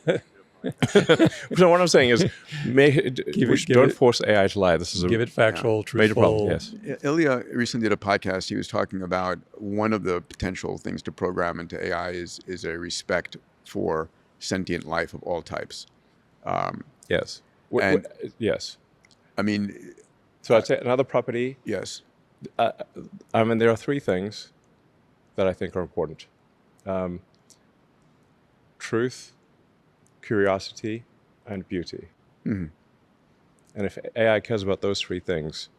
So what I'm saying is, don't it- force AI to lie. This is a Give it factual, truthful. major problem. Yes. Ilya recently did a podcast. He was talking about one of the potential things to program into AI is a respect for sentient life of all types. Yes. And- Yes. I mean, So I'd say another property. yes. I mean, there are three things that I think are important: truth, curiosity, and beauty. Mhm. And if AI cares about those three things,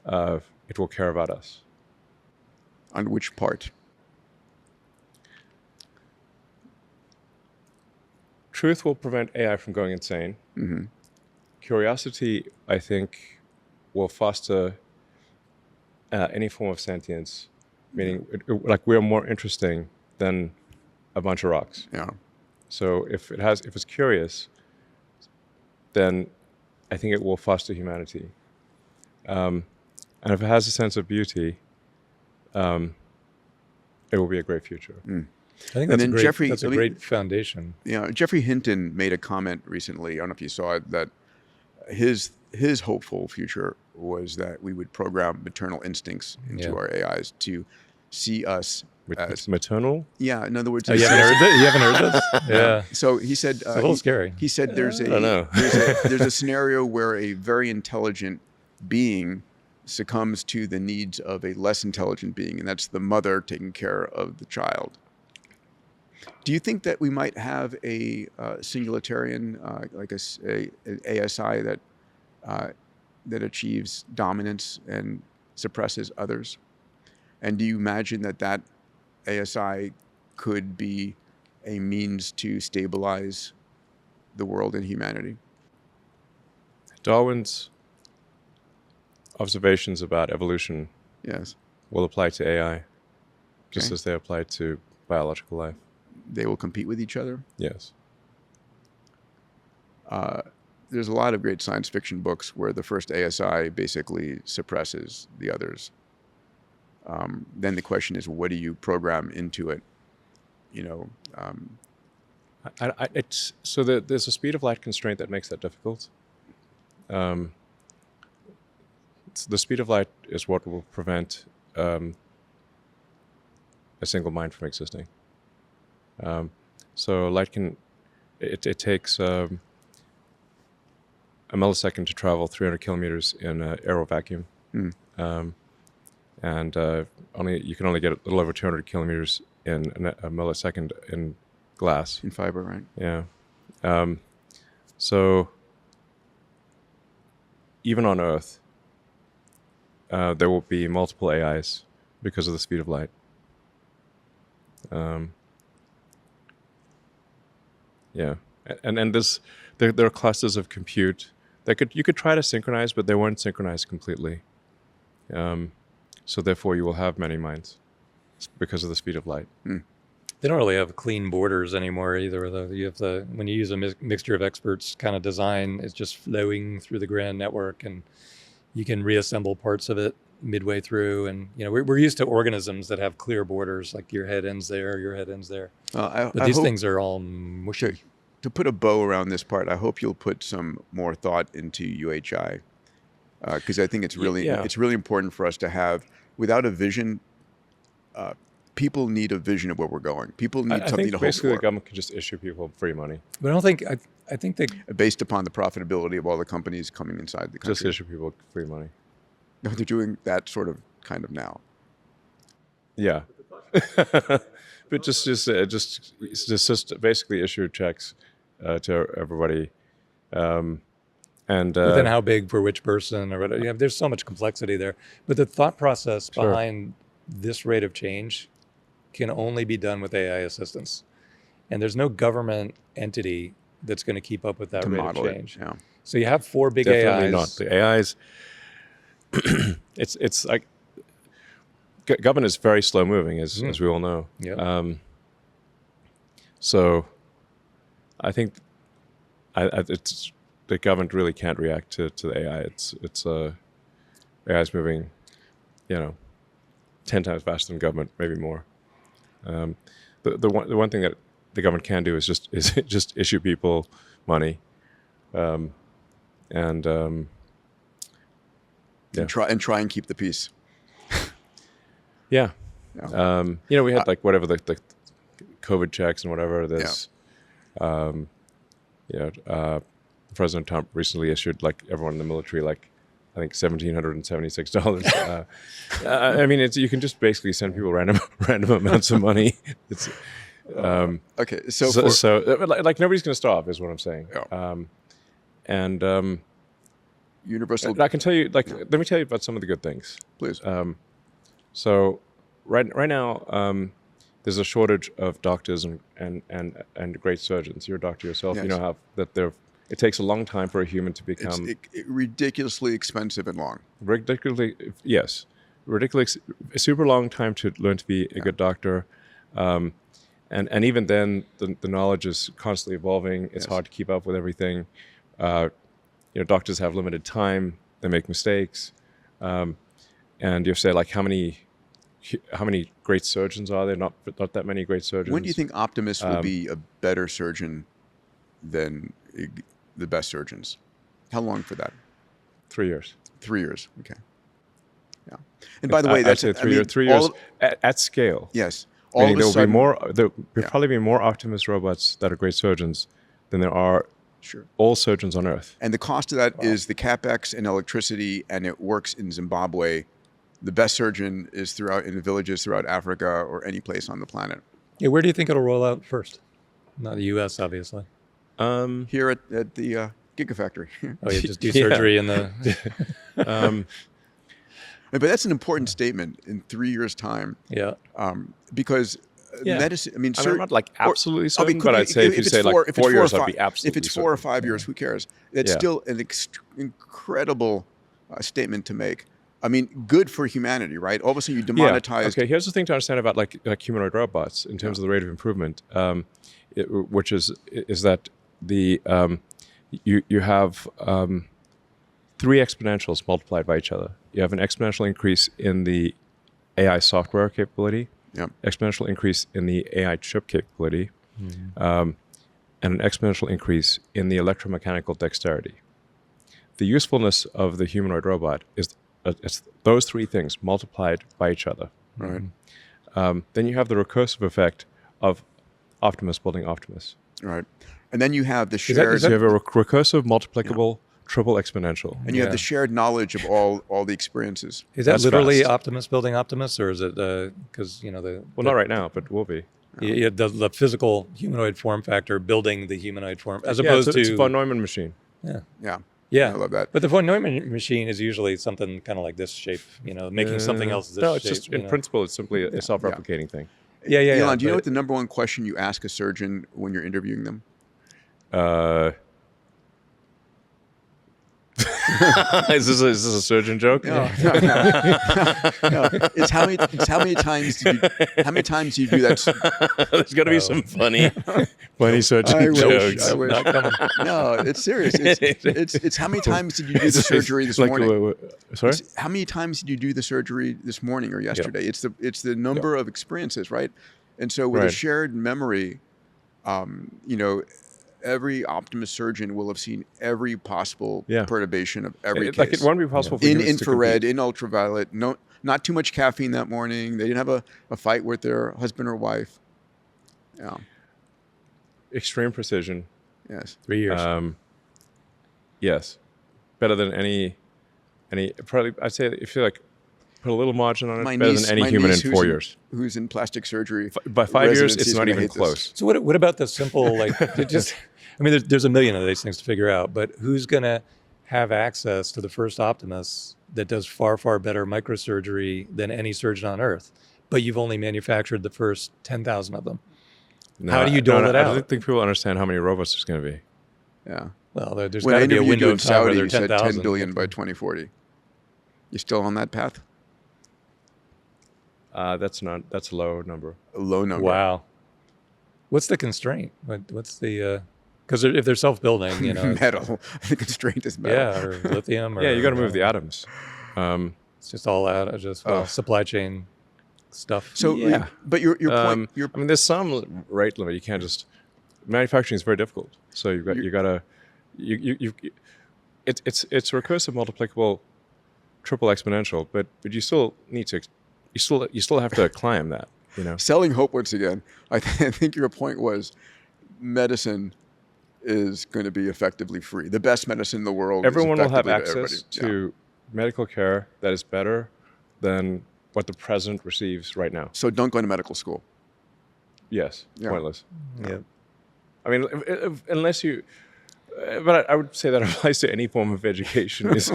it will care about us. On which part? Truth will prevent AI from going insane. Mm-hmm. Curiosity, I think, will foster any form of sentience, meaning like we're more interesting than a bunch of rocks. Yeah. So if it's curious, then I think it will foster humanity. And if it has a sense of beauty, it will be a great future. I think And that's, then great, Jeffrey- that's a let me- great foundation. Yeah, Jeffrey Hinton made a comment recently. I don't know if you saw it, that his hopeful future was that we would program maternal instincts into Yeah. our AIs to see us With as maternal, yeah. In other words, Oh, you haven't heard this? You haven't heard this? Yeah. So he said It's a little scary. He said there's don't know. there's a scenario where a very intelligent being succumbs to the needs of a less intelligent being, and that's the mother taking care of the child. Do you think that we might have a singularitarian, like an ASI that achieves dominance and suppresses others? And do you imagine that ASI could be a means to stabilize the world and humanity? Darwin's observations about evolution Yes. will apply to AI, just Okay. as they apply to biological life. They will compete with each other. Yes. There's a lot of great science fiction books where the first ASI basically suppresses the others. Then the question is, what do you program into it? You know, It's so there's a speed of light constraint that makes that difficult. The speed of light is what will prevent a single mind from existing. So light it takes a millisecond to travel 300 kilometers in an aero vacuum. And you can only get a little over 200 kilometers in a millisecond in glass. in fiber, right? Yeah. So even on Earth, there will be multiple AIs because of the speed of light. Yeah, and there are clusters of compute that you could try to synchronize, but they won't synchronize completely. So therefore, you will have many minds because of the speed of light. They don't really have clean borders anymore either, though. You have when you use a mixture of experts kind of design, it's just flowing through the grand network, and you can reassemble parts of it midway through. And we're used to organisms that have clear borders, like your head ends there, your head ends there. But I these hope, things are all mushy. to put a bow around this part, I hope you'll put some more thought into UHI. because I think it's really Yeah. it's really important for us to have. Without a vision, people need a vision of where we're going. People need I something think to basically the hope government can just issue people free money. But I don't think I think they for, based upon the profitability of all the companies coming inside the Just country. issue people free money. No, they're doing that sort of kind of now. Yeah. But just basically issue checks to everybody. And but then how big for which person or whatever. There's so much complexity there. But the thought process Sure. behind this rate of change can only be done with AI assistance. And there's no government entity that's going to keep up with that To rate of model it, change. yeah. So you have 4 big definitely AIs. not. The AIs, it's like government is very slow moving, as we all know. Yep. So I think it's the government really can't react to the AI. It's AI is moving, 10 times faster than government, maybe more. The one thing that the government can do is just issue people money, and Yeah. And try and keep the peace. yeah. Yeah. We had like whatever the COVID checks and whatever. There's, President Trump recently issued like everyone in the military like I think $1,776. I mean, you can just basically send people random amounts of money. It's Okay, like nobody's going to starve, is what I'm saying. Yeah. Universal. I can tell you, like, let me tell you about some of the good things. Please. So right now, there's a shortage of doctors and great surgeons. You're a doctor yourself. Yes. You know how that it takes a long time for a human to become ridiculously expensive and long. ridiculously super long time to learn to be a good doctor. And even then, the knowledge is constantly evolving. It's Yes. hard to keep up with everything. Doctors have limited time. They make mistakes. And you have to say, like, how many great surgeons are there? Not that many great surgeons. When do you think Optimus will be a better surgeon than the best surgeons? How long for that? 3 years. 3 years. Okay. Yeah. And by the way, that's I'd say 3 years at scale. Yes. All Meaning of a sudden, there will probably be more Optimus robots that are great surgeons than there are Sure. all surgeons on Earth. And the cost of that is the capex and electricity, and it works in Zimbabwe. The best surgeon is in the villages throughout Africa or any place on the planet. Yeah, where do you think it'll roll out first? Not the U.S., obviously. Here at the Gigafactory. Oh, you just do Yeah. surgery in the. But that's an important statement in 3 years' time. Yeah. Because Yeah. medicine, I mean, I'm not like absolutely I certain, mean, but I'd say if you it's say like if it's 4 years, or I'd be five- absolutely If it's 4 or certain. 5 years, who cares? That's Yeah. still an incredible statement to make. I mean, good for humanity, right? All of a sudden you demonetize. Okay, here's the thing to understand about like humanoid robots in terms of the rate of improvement, which is that you have 3 exponentials multiplied by each other. You have an exponential increase in the AI software capability, Yep. exponential increase in the AI chip capability, and an exponential increase in the electromechanical dexterity. The usefulness of the humanoid robot is it's those 3 things multiplied by each other. Right. Then you have the recursive effect of Optimus building Optimus. Right. And then you have the that- shared, So you have a recursive, multiplicable, triple exponential. and you have Yeah. the shared knowledge of all the experiences. Is that That's literally fast. Optimus building Optimus, or is it because Well, not right now, but will be. the physical humanoid form factor building the humanoid form, as Yeah, opposed it's a to von Neumann machine. yeah, I love that. But the von Neumann machine is usually something kind of like this shape, making something else this No, it's shape. just in principle, it's simply a self-replicating thing. Yeah. Elon, do you know but- what the number one question you ask a surgeon when you're interviewing them? Is this a surgeon joke? No. It's how many times did you do that? There's got to be some funny surgeon I wish. jokes. I wish. Not coming. No, it's serious. It's how many times did you do the surgery this Like, morning? sorry? How many times did you do the surgery this morning or yesterday? It's the number of experiences, right? And so with a Right. shared memory, every Optimus surgeon will have seen every possible perturbation of every case. Like it won't be possible for in humans infrared, to in ultraviolet. No, not too much caffeine that morning. They didn't have a fight with their husband or wife. Yeah. extreme precision. Yes. 3 years. Yes, better than any. Probably, I'd say if you like put a little margin on it, better than any human in 4 years. Who's in plastic surgery? By 5 years, residency it's is not gonna even hate this. close. So what about the simple, like, I mean, there's a million of these things to figure out, but who's going to have access to the first Optimus that does far, far better microsurgery than any surgeon on earth? But you've only manufactured the first 10,000 of them. No, How do you dole it I out? don't think people understand how many robots there's going to be. Yeah. Well, there's When got I to be a interviewed window you in of time where Saudi, they're you said 10,000. 10 billion by 2040. You still on that path? That's a low number. A low number. Wow. What's the constraint? What's the, because if they're self-building, you know. Metal. The constraint is metal. Yeah, or lithium. Or, Yeah, you got to move the atoms. It's just all out of just supply chain stuff. So, Yeah. but your point, I mean, there's some rate limit. You can't just manufacturing is very difficult. So it's recursive, multiplicable, triple exponential. But you still need to you still have to climb that. You know. selling hope once again. I think your point was medicine is going to be effectively free. The best medicine in the world. Everyone is will have effectively access to everybody. to medical care that is better than what the president receives right now. So don't go to medical school. Yes, Yeah. pointless. Yeah. I mean, unless you, but I would say that applies to any form of education. There's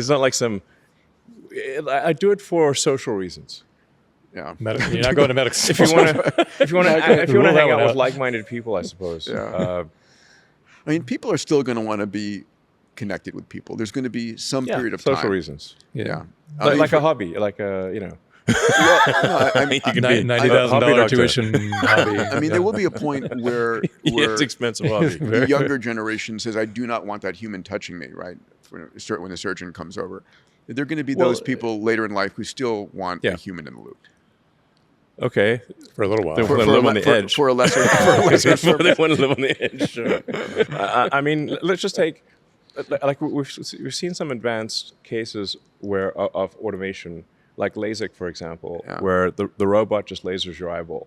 not like some. I do it for social reasons. Yeah. You're not going to medical school. If you want to Rule that hang one out with out. like-minded people, I suppose. Yeah. I mean, people are still going to want to be connected with people. There's going to be some period of social time. reasons. Yeah. I mean, Like a hobby, like a well, no, I mean, You could be $90,000 hobby doctor. tuition hobby. I mean, there will be a point where Yeah, it's expensive hobby. the younger generation says, "I do not want that human touching me." Right? When the surgeon comes over, there are going to be those people later in life who still want a human in the loop. Okay, For a little while. They want to live on the edge. For a lesser They want to live on the edge. Sure. I mean, let's just take, like we've seen some advanced cases where of automation, like LASIK, for example, where the robot just lasers your eyeball.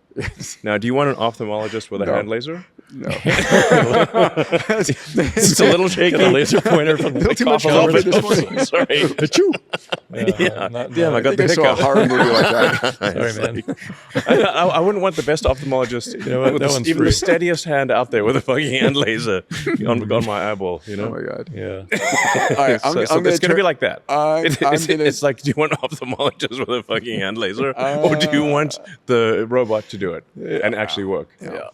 Now, do you want an ophthalmologist with a hand laser? No. It's a little shaky. Get a laser pointer from the too much cough all over coffee the this morning. Sorry. Damn, I got the I saw a hiccup. horror movie like that. Sorry, man. I wouldn't want the best ophthalmologist, what? with That one's even free. the steadiest hand out there with a fucking hand laser on my eyeball. You Oh know. my god. Yeah. All right, So it's going to be like that. It's like, do you want an ophthalmologist with a fucking hand laser, or do you want the robot to do it and actually work? Yeah.